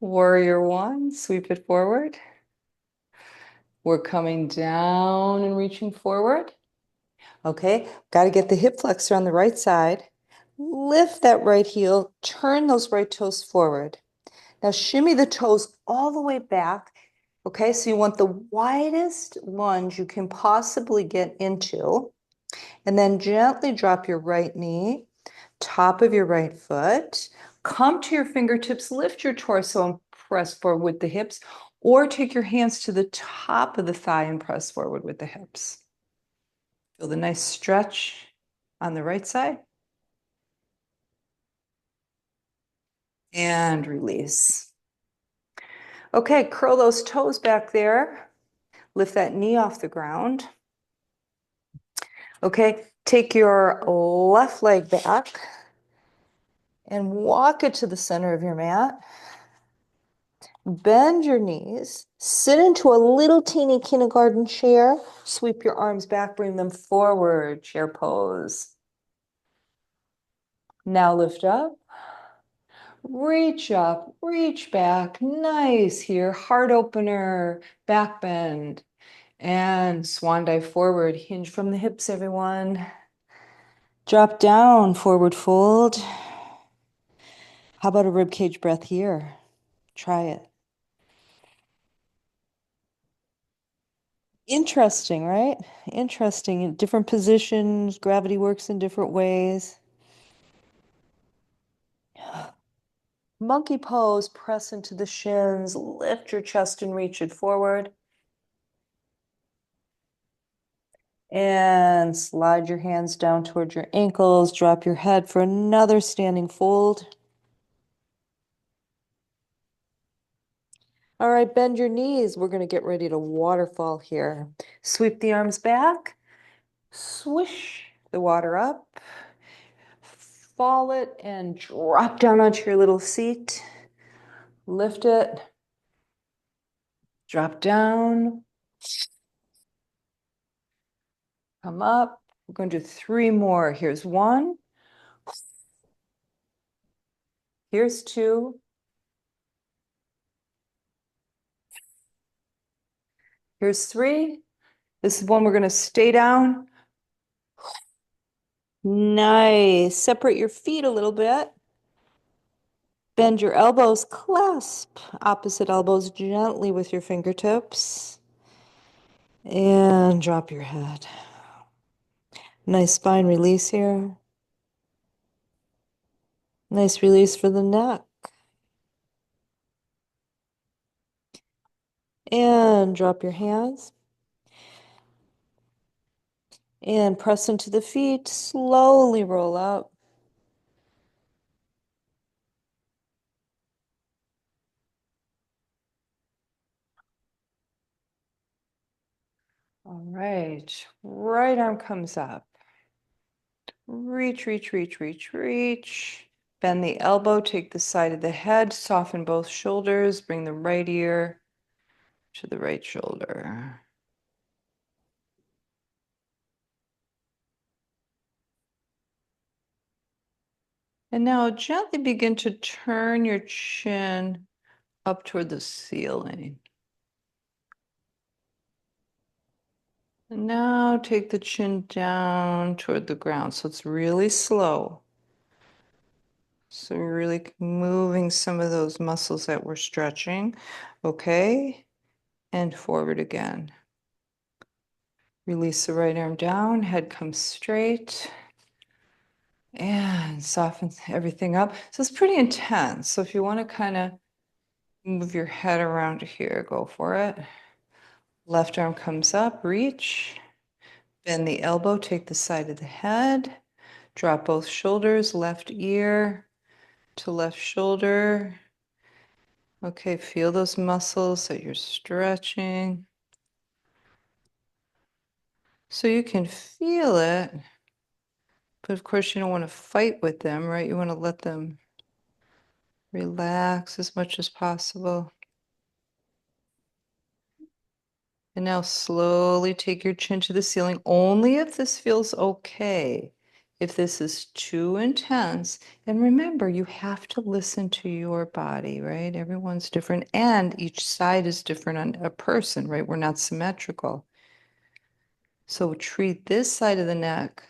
Warrior one, sweep it forward. We're coming down and reaching forward. Okay, got to get the hip flexor on the right side. Lift that right heel, turn those right toes forward. Now shimmy the toes all the way back. Okay, so you want the widest lunge you can possibly get into. And then gently drop your right knee, top of your right foot. Come to your fingertips, lift your torso and press forward with the hips, or take your hands to the top of the thigh and press forward with the hips. Feel the nice stretch on the right side. And release. Okay, curl those toes back there. Lift that knee off the ground. Okay, take your left leg back and walk it to the center of your mat. Bend your knees, sit into a little teeny kindergarten chair, sweep your arms back, bring them forward, chair pose. Now lift up, reach back, nice here, heart opener, back bend, and swan dive forward, hinge from the hips, everyone. Drop down, forward fold. How about a rib cage breath here? Try it. Interesting, right? Interesting. In different positions, gravity works in different ways. Monkey pose, press into the shins, lift your chest and reach it forward. And slide your hands down towards your ankles, drop your head for another standing fold. All right, bend your knees. We're going to get ready to waterfall here. Sweep the arms back, swish the water up, fall it and drop down onto your little seat. Lift it, drop down, come up. We're going to do 3 more. Here's 1. Here's 2. Here's 3. This is one we're going to stay down. Nice. Separate your feet a little bit. Bend your elbows, clasp opposite elbows gently with your fingertips. And drop your head. Nice spine release here. Nice release for the neck. And drop your hands. And press into the feet. Slowly roll up. All right. Right arm comes up. Reach, reach, reach, reach, reach. Bend the elbow, take the side of the head, soften both shoulders, bring the right ear to the right shoulder. And now gently begin to turn your chin up toward the ceiling. And now take the chin down toward the ground. So it's really slow. So we're really moving some of those muscles that we're stretching. Okay. And forward again. Release the right arm down, head comes straight. And soften everything up. So it's pretty intense. So if you want to kind of move your head around here, go for it. Left arm comes up, reach. Bend the elbow, take the side of the head. Drop both shoulders, left ear to left shoulder. Okay, feel those muscles that you're stretching. So you can feel it, but of course you don't want to fight with them, right? You want to let them relax as much as possible. And now slowly take your chin to the ceiling, only if this feels okay. If this is too intense, and remember, you have to listen to your body, right? Everyone's different, and each side is different on a person, right? We're not symmetrical. So treat this side of the neck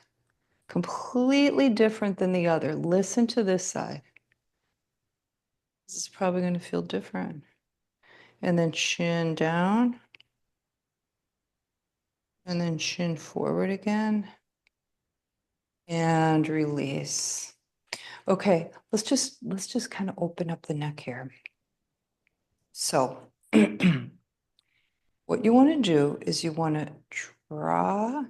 completely different than the other. Listen to this side. This is probably going to feel different. And then chin down. And then chin forward again. And release. Okay, let's just kind of open up the neck here. So what you want to do is you want to draw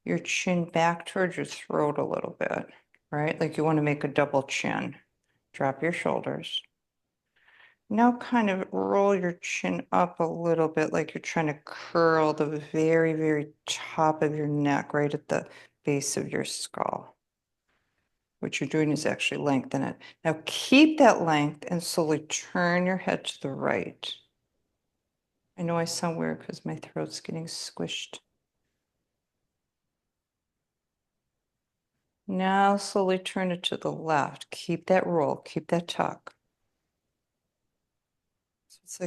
your chin back towards your throat a little bit, right? Like you want to make a double chin. Drop your shoulders. Now kind of roll your chin up a little bit like you're trying to curl the very, very top of your neck, right at the base of your skull. What you're doing is actually lengthen it. Now keep that length and slowly turn your head to the right. I know I sound weird because my throat's getting squished. Now slowly turn it to the left. Keep that roll, keep that tuck. So it's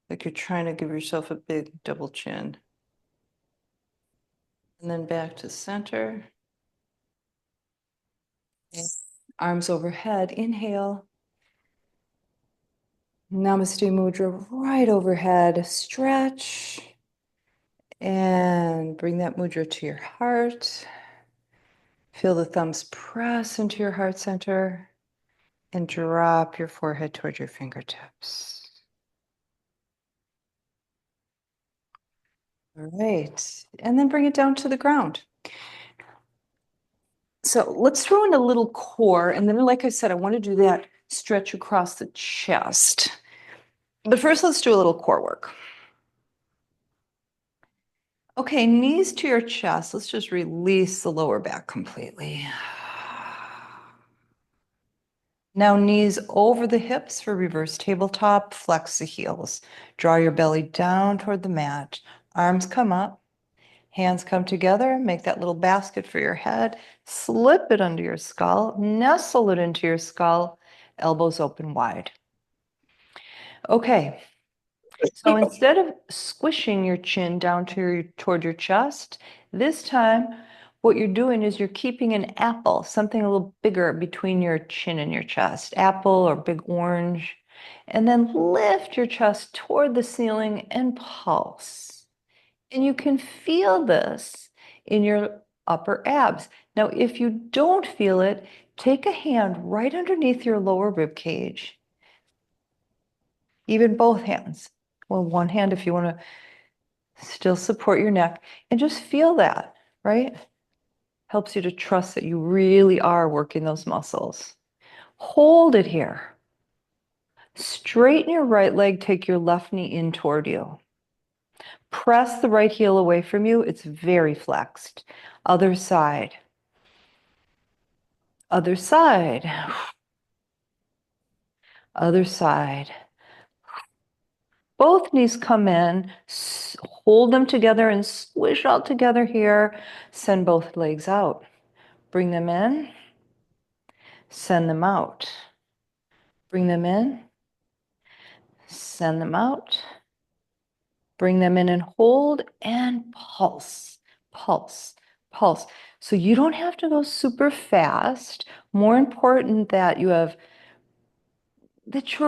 like you're trying to give yourself a big double chin. And then back to center. Arms overhead, inhale. Namaste Mudra right overhead, stretch. And bring that mudra to your heart. Feel the thumbs press into your heart center and drop your forehead toward your fingertips. All right, and then bring it down to the ground. So let's throw in a little core, and then like I said, I want to do that stretch across the chest. But first, let's do a little core work. Okay, knees to your chest. Let's just release the lower back completely. Now knees over the hips for reverse tabletop, flex the heels. Draw your belly down toward the mat. Arms come up, hands come together, make that little basket for your head, slip it under your skull, nestle it into your skull, elbows open wide. Okay, so instead of squishing your chin down toward your chest, this time what you're doing is you're keeping an apple, something a little bigger between your chin and your chest, apple or big orange, and then lift your chest toward the ceiling and pulse. And you can feel this in your upper abs. Now, if you don't feel it, take a hand right underneath your lower rib cage, even both hands. Well, one hand if you want to still support your neck, and just feel that, right? Helps you to trust that you really are working those muscles. Hold it here. Straighten your right leg, take your left knee in toward you. Press the right heel away from you. It's very flexed. Other side. Other side. Other side. Both knees come in, hold them together and squish all together here. Send both legs out. Bring them in, send them out. Bring them in, send them out. Bring them in and hold and pulse, pulse, pulse. So you don't have to go super fast. More important that you have that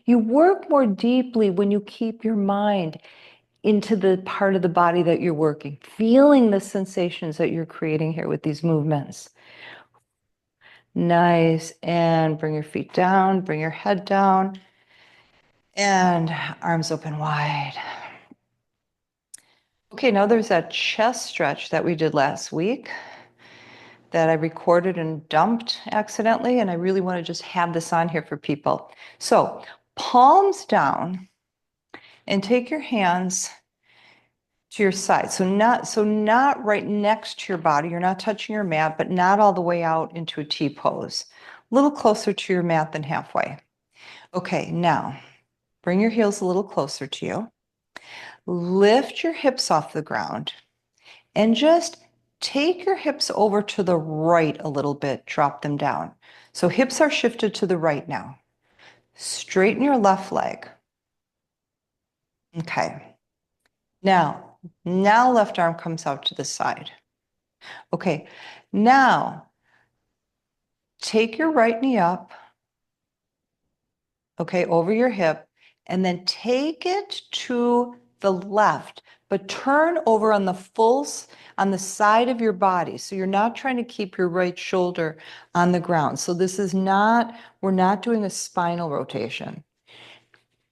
you work more deeply when you keep your mind into the part of the body that you're working, feeling the sensations that you're creating here with these movements. Nice. And bring your feet down, bring your head down, and arms open wide. Okay, now there's that chest stretch that we did last week that I recorded and dumped accidentally, and I really want to just have this on here for people. So palms down and take your hands to your side. So not right next to your body. You're not touching your mat, but not all the way out into a T pose. A little closer to your mat than halfway. Okay, now bring your heels a little closer to you. Lift your hips off the ground and just take your hips over to the right a little bit. Drop them down. So hips are shifted to the right now. Straighten your left leg. Okay. Now left arm comes out to the side. Okay. Now take your right knee up, okay, over your hip, and then take it to the left, but turn over on the side of your body. So you're not trying to keep your right shoulder on the ground. So we're not doing a spinal rotation.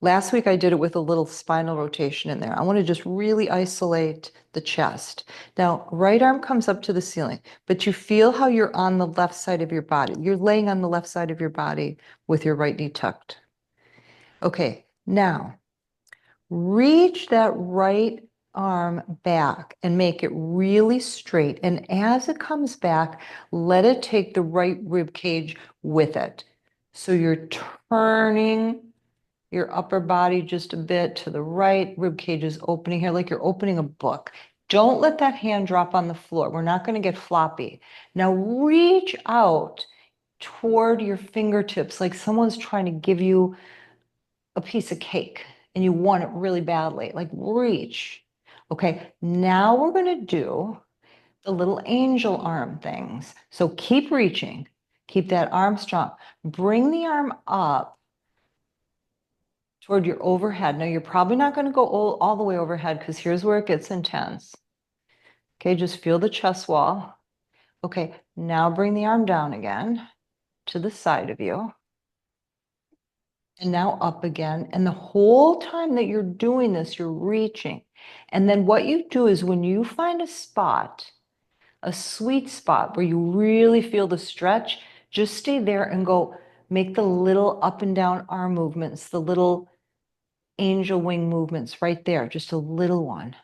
Last week I did it with a little spinal rotation in there. I want to just really isolate the chest. Now, right arm comes up to the ceiling, but you feel how you're on the left side of your body. You're laying on the left side of your body with your right knee tucked. Okay, now reach that right arm back and make it really straight. And as it comes back, let it take the right rib cage with it. So you're turning your upper body just a bit to the right. Rib cage is opening here like you're opening a book. Don't let that hand drop on the floor. We're not going to get floppy. Now reach out toward your fingertips like someone's trying to give you a piece of cake and you want it really badly. Like reach. Okay, now we're going to do the little angel arm things. So keep reaching. Keep that arm strong. Bring the arm up toward your overhead. Now, you're probably not going to go all the way overhead because here's where it gets intense. Okay, just feel the chest wall. Okay, now bring the arm down again to the side of you. And now up again. And the whole time that you're doing this, you're reaching. And then what you do is when you find a spot, a sweet spot where you really feel the stretch, just stay there and go make the little up and down arm movements, the little angel wing movements right there, just a little one.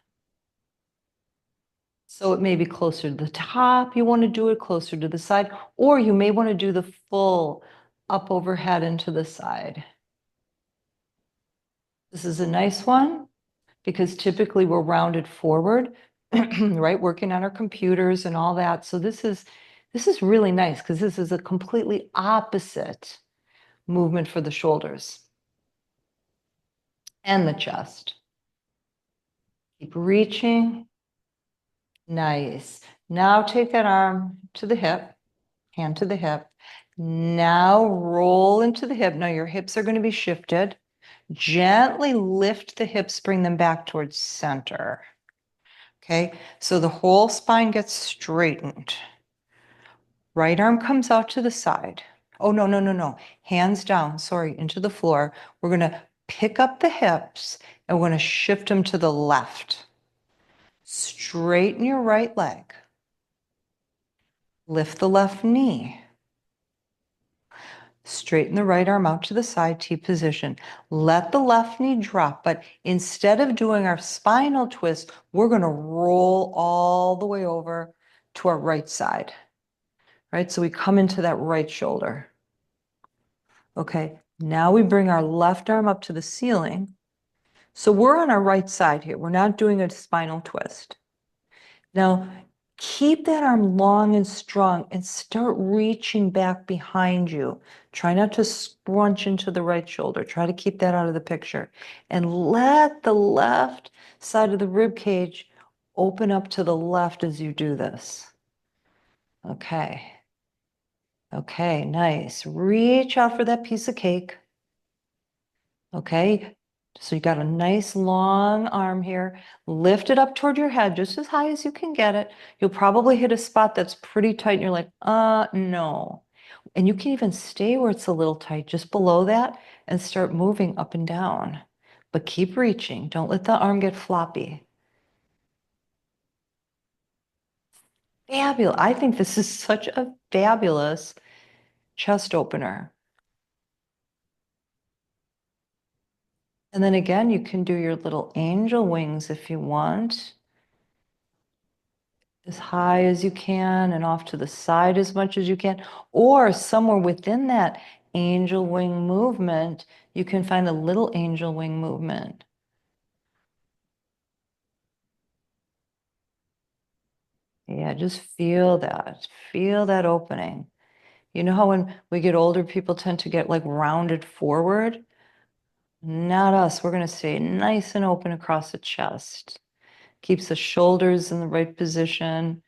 So it may be closer to the top, you want to do it closer to the side, or you may want to do the full up overhead and to the side. This is a nice one because typically we're rounded forward, right? Working on our computers and all that. So this is really nice because this is a completely opposite movement for the shoulders and the chest. Keep reaching. Nice. Now take that arm to the hip, hand to the hip. Now roll into the hip. Now your hips are going to be shifted. Gently lift the hips, bring them back towards center. Okay, so the whole spine gets straightened. Right arm comes out to the side. Oh, no, no, no, no. Hands down, sorry, into the floor. We're going to pick up the hips and we're going to shift them to the left. Straighten your right leg. Lift the left knee. Straighten the right arm out to the side, T position. Let the left knee drop, but instead of doing our spinal twist, we're going to roll all the way over to our right side. Right? So we come into that right shoulder. Okay, now we bring our left arm up to the ceiling. So we're on our right side here. We're not doing a spinal twist. Now, keep that arm long and strong and start reaching back behind you. Try not to scrunch into the right shoulder. Try to keep that out of the picture. And let the left side of the rib cage open up to the left as you do this. Okay. Okay, nice. Reach out for that piece of cake. Okay, so you got a nice long arm here. Lift it up toward your head just as high as you can get it. You'll probably hit a spot that's pretty tight and you're like, no. And you can even stay where it's a little tight, just below that, and start moving up and down. But keep reaching. Don't let the arm get floppy. Fabulous. I think this is such a fabulous chest opener. And then again, you can do your little angel wings if you want. As high as you can and off to the side as much as you can, or somewhere within that angel wing movement, you can find a little angel wing movement. Yeah, just feel that opening. You know how when we get older, people tend to get like rounded forward? Not us. We're going to stay nice and open across the chest. Keeps the shoulders in the right position,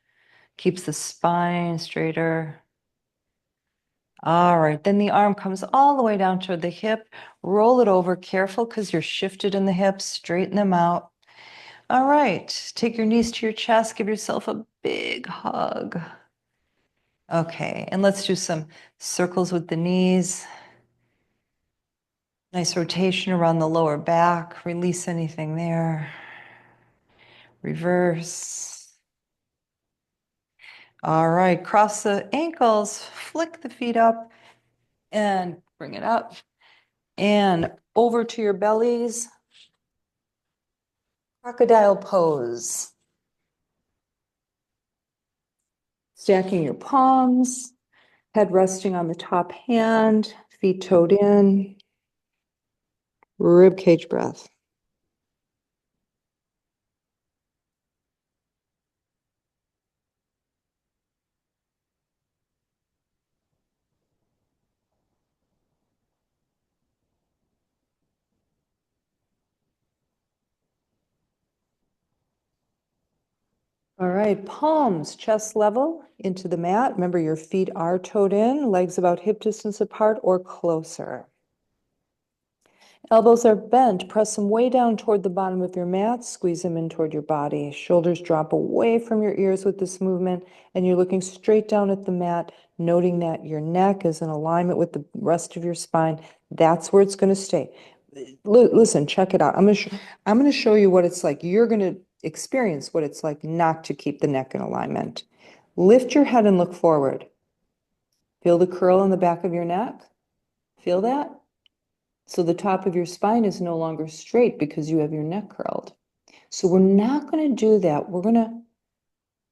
keeps the spine straighter. All right, then the arm comes all the way down to the hip. Roll it over, careful because you're shifted in the hips. Straighten them out. All right, take your knees to your chest. Give yourself a big hug. Okay, and let's do some circles with the knees. Nice rotation around the lower back. Release anything there. Reverse. All right, cross the ankles, flick the feet up and bring it up and over to your bellies. Crocodile pose. Stacking your palms, head resting on the top hand, feet toed in, rib cage breath. All right, palms chest level into the mat. Remember, your feet are toed in, legs about hip distance apart or closer. Elbows are bent. Press them way down toward the bottom of your mat. Squeeze them in toward your body. Shoulders drop away from your ears with this movement, and you're looking straight down at the mat, noting that your neck is in alignment with the rest of your spine. That's where it's going to stay. Listen, check it out. I'm going to show you what it's like. You're going to experience what it's like not to keep the neck in alignment. Lift your head and look forward. Feel the curl in the back of your neck? Feel that? So the top of your spine is no longer straight because you have your neck curled. So we're not going to do that. We're going to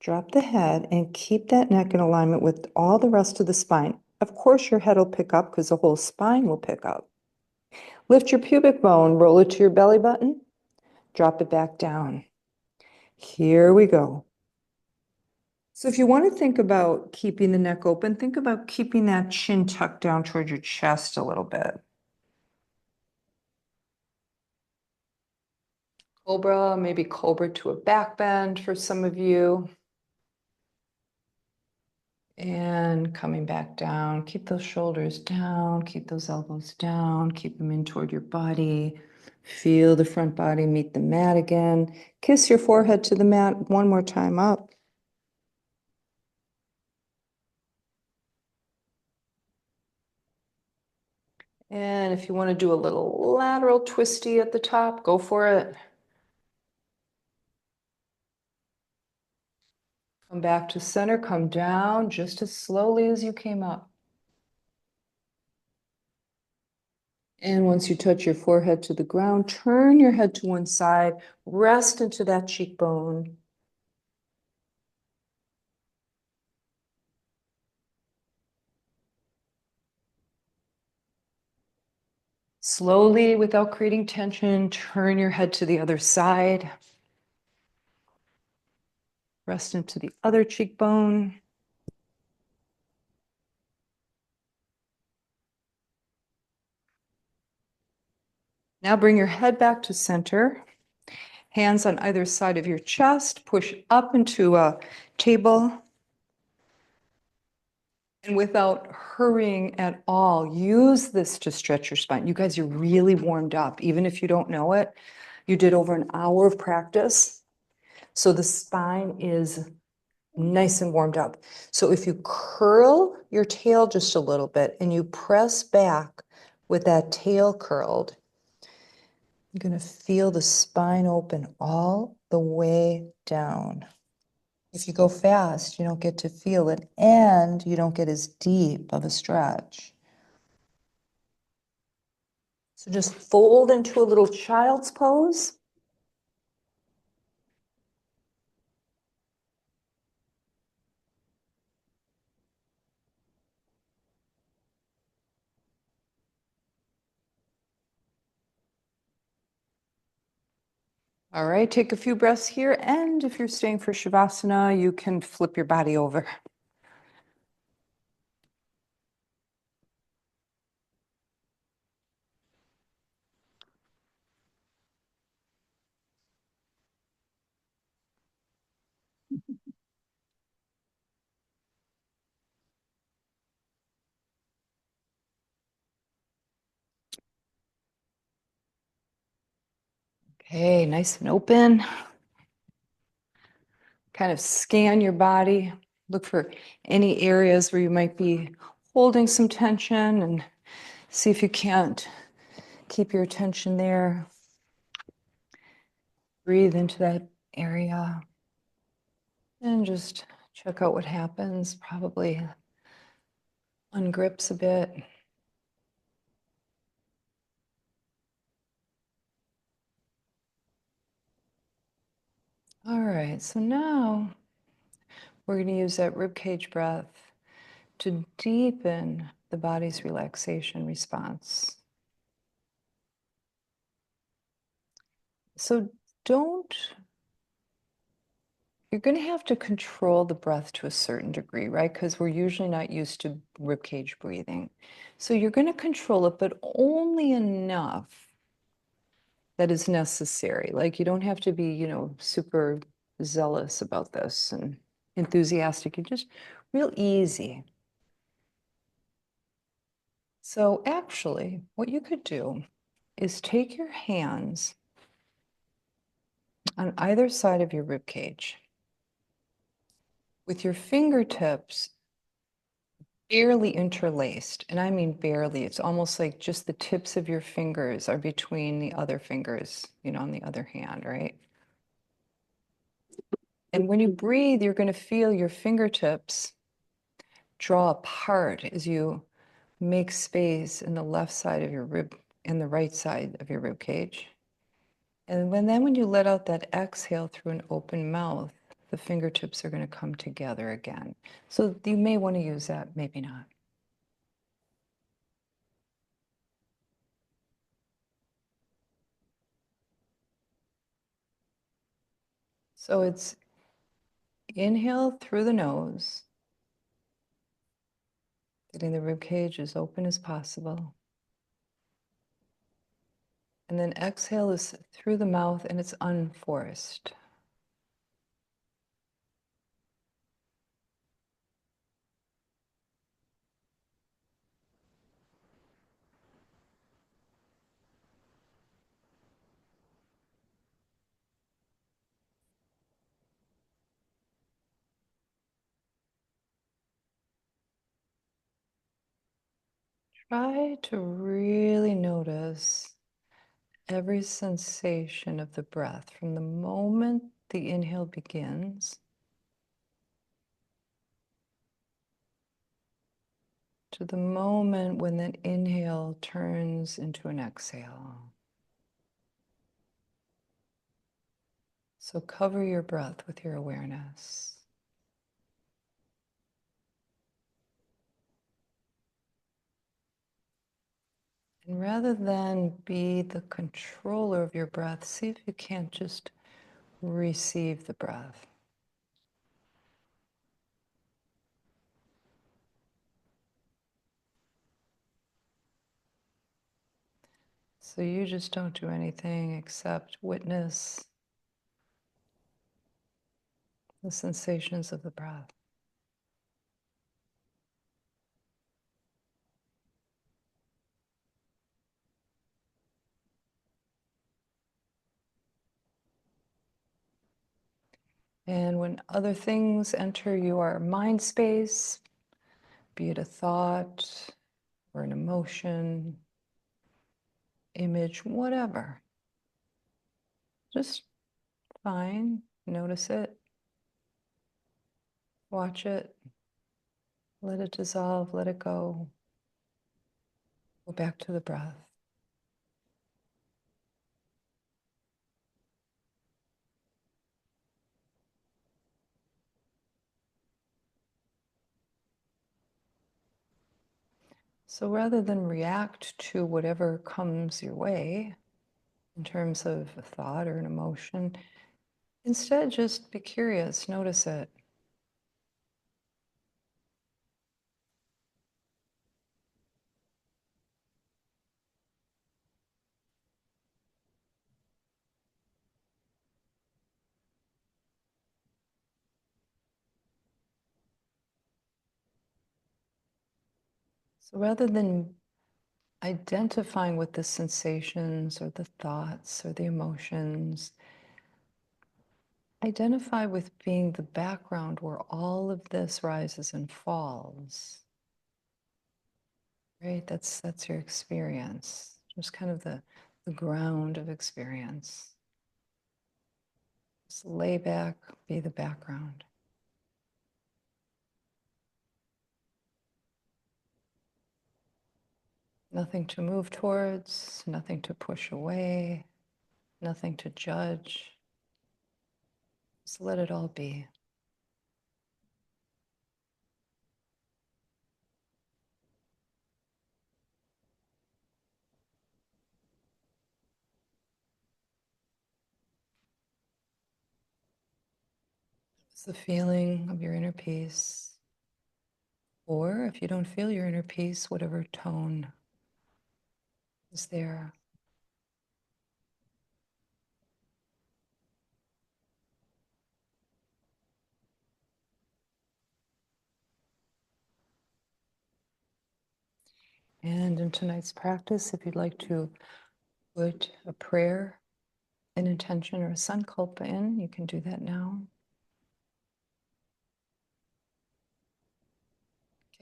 drop the head and keep that neck in alignment with all the rest of the spine. Of course, your head will pick up because the whole spine will pick up. Lift your pubic bone, roll it to your belly button, drop it back down. Here we go. So if you want to think about keeping the neck open, think about keeping that chin tucked down toward your chest a little bit. Cobra, maybe cobra to a back bend for some of you. And coming back down, keep those shoulders down, keep those elbows down, keep them in toward your body. Feel the front body meet the mat again. Kiss your forehead to the mat one more time up. And if you want to do a little lateral twisty at the top, go for it. Come back to center, come down just as slowly as you came up. And once you touch your forehead to the ground, turn your head to one side, rest into that cheekbone. Slowly, without creating tension, turn your head to the other side. Rest into the other cheekbone. Now bring your head back to center. Hands on either side of your chest. Push up into a table. And without hurrying at all, use this to stretch your spine. You guys are really warmed up. Even if you don't know it, you did over an hour of practice. So the spine is nice and warmed up. So if you curl your tail just a little bit and you press back with that tail curled, you're going to feel the spine open all the way down. If you go fast, you don't get to feel it and you don't get as deep of a stretch. So just fold into a little child's pose. All right, take a few breaths here. And if you're staying for Shavasana, you can flip your body over. Okay, nice and open. Kind of scan your body. Look for any areas where you might be holding some tension and see if you can't Keep your attention there. Breathe into that area and just check out what happens. Probably ungrips a bit. All right, so now we're going to use that ribcage breath to deepen the body's relaxation response. So you're going to have to control the breath to a certain degree, right? Because we're usually not used to ribcage breathing. So you're going to control it, but only enough that is necessary. Like you don't have to be, super zealous about this and enthusiastic. You're just real easy. So actually, what you could do is take your hands on either side of your rib cage with your fingertips barely interlaced. And I mean barely. It's almost like just the tips of your fingers are between the other fingers, on the other hand, right? And when you breathe, you're going to feel your fingertips draw apart as you make space in the left side of your rib and the right side of your rib cage. And when you let out that exhale through an open mouth, the fingertips are going to come together again. So you may want to use that, maybe not. So it's inhale through the nose, getting the rib cage as open as possible. And then exhale is through the mouth and it's unforced. Try to really notice every sensation of the breath from the moment the inhale begins to the moment when that inhale turns into an exhale. So cover your breath with your awareness. And rather than be the controller of your breath, see if you can't just receive the breath. So you just don't do anything except witness the sensations of the breath. And when other things enter your mind space, be it a thought or an emotion, image, whatever, just fine, notice it, watch it, let it dissolve, let it go back to the breath. So rather than react to whatever comes your way in terms of a thought or an emotion, instead just be curious, notice it. So rather than identifying with the sensations or the thoughts or the emotions, identify with being the background where all of this rises and falls. Right? That's your experience. just kind of the ground of experience. Just lay back, be the background. Nothing to move towards, nothing to push away, nothing to judge. Just let it all be. It's the feeling of your inner peace. Or if you don't feel your inner peace, whatever tone is there. And in tonight's practice, if you'd like to put a prayer, an intention, or a sankalpa in, you can do that now.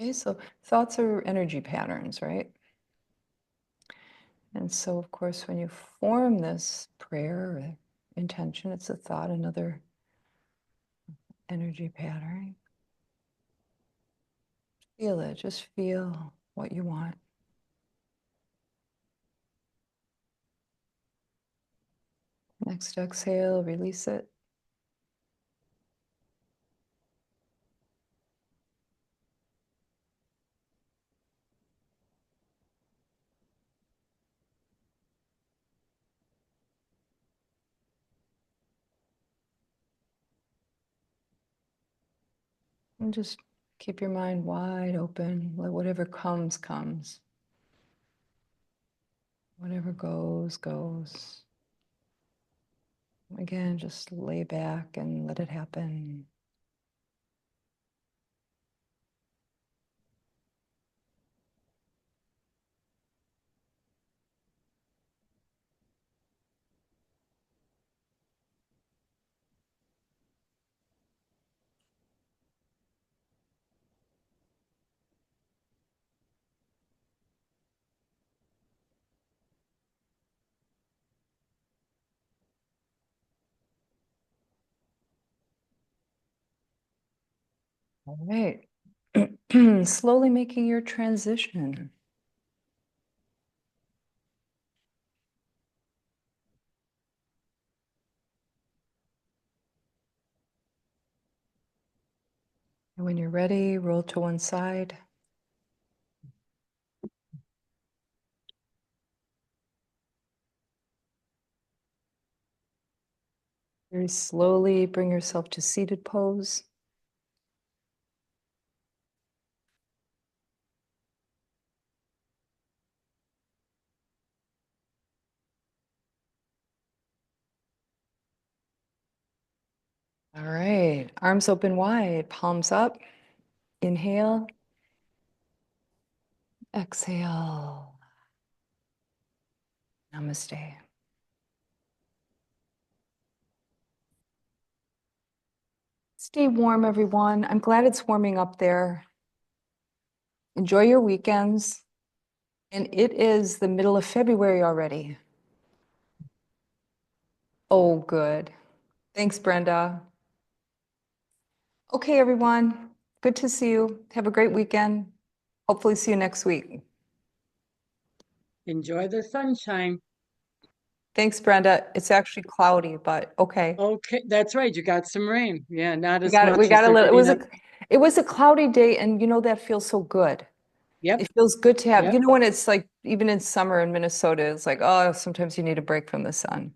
Okay, so thoughts are energy patterns, right? And so, of course, when you form this prayer or intention, it's a thought, another energy pattern. Feel it, just feel what you want. Next exhale, release it. And just keep your mind wide open. Let whatever comes, comes. Whatever goes, goes. Again, just lay back and let it happen. All right. Slowly making your transition. And when you're ready, roll to one side. Very slowly bring yourself to seated pose. All right, arms open wide, palms up. Inhale, exhale. Namaste. Stay warm, everyone. I'm glad it's warming up there. Enjoy your weekends. And it is the middle of February already. Oh, good. Thanks, Brenda. Okay, everyone. Good to see you. Have a great weekend. Hopefully see you next week. Enjoy the sunshine. Thanks, Brenda. It's actually cloudy, but okay. Okay, that's right. You got some rain. Yeah, not We as got it. We much as got a they're little, getting up. it was a cloudy day, and you know that feels so good. Yep, It feels good to have, yep. you know, when it's like even in summer in Minnesota, it's like, oh, sometimes you need a break from the sun.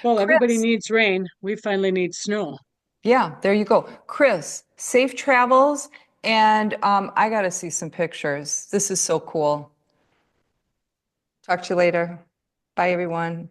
Well, everybody Chris, needs rain. We finally need snow. yeah, there you go. Chris, safe travels. And I got to see some pictures. This is so cool. Talk to you later. Bye, everyone.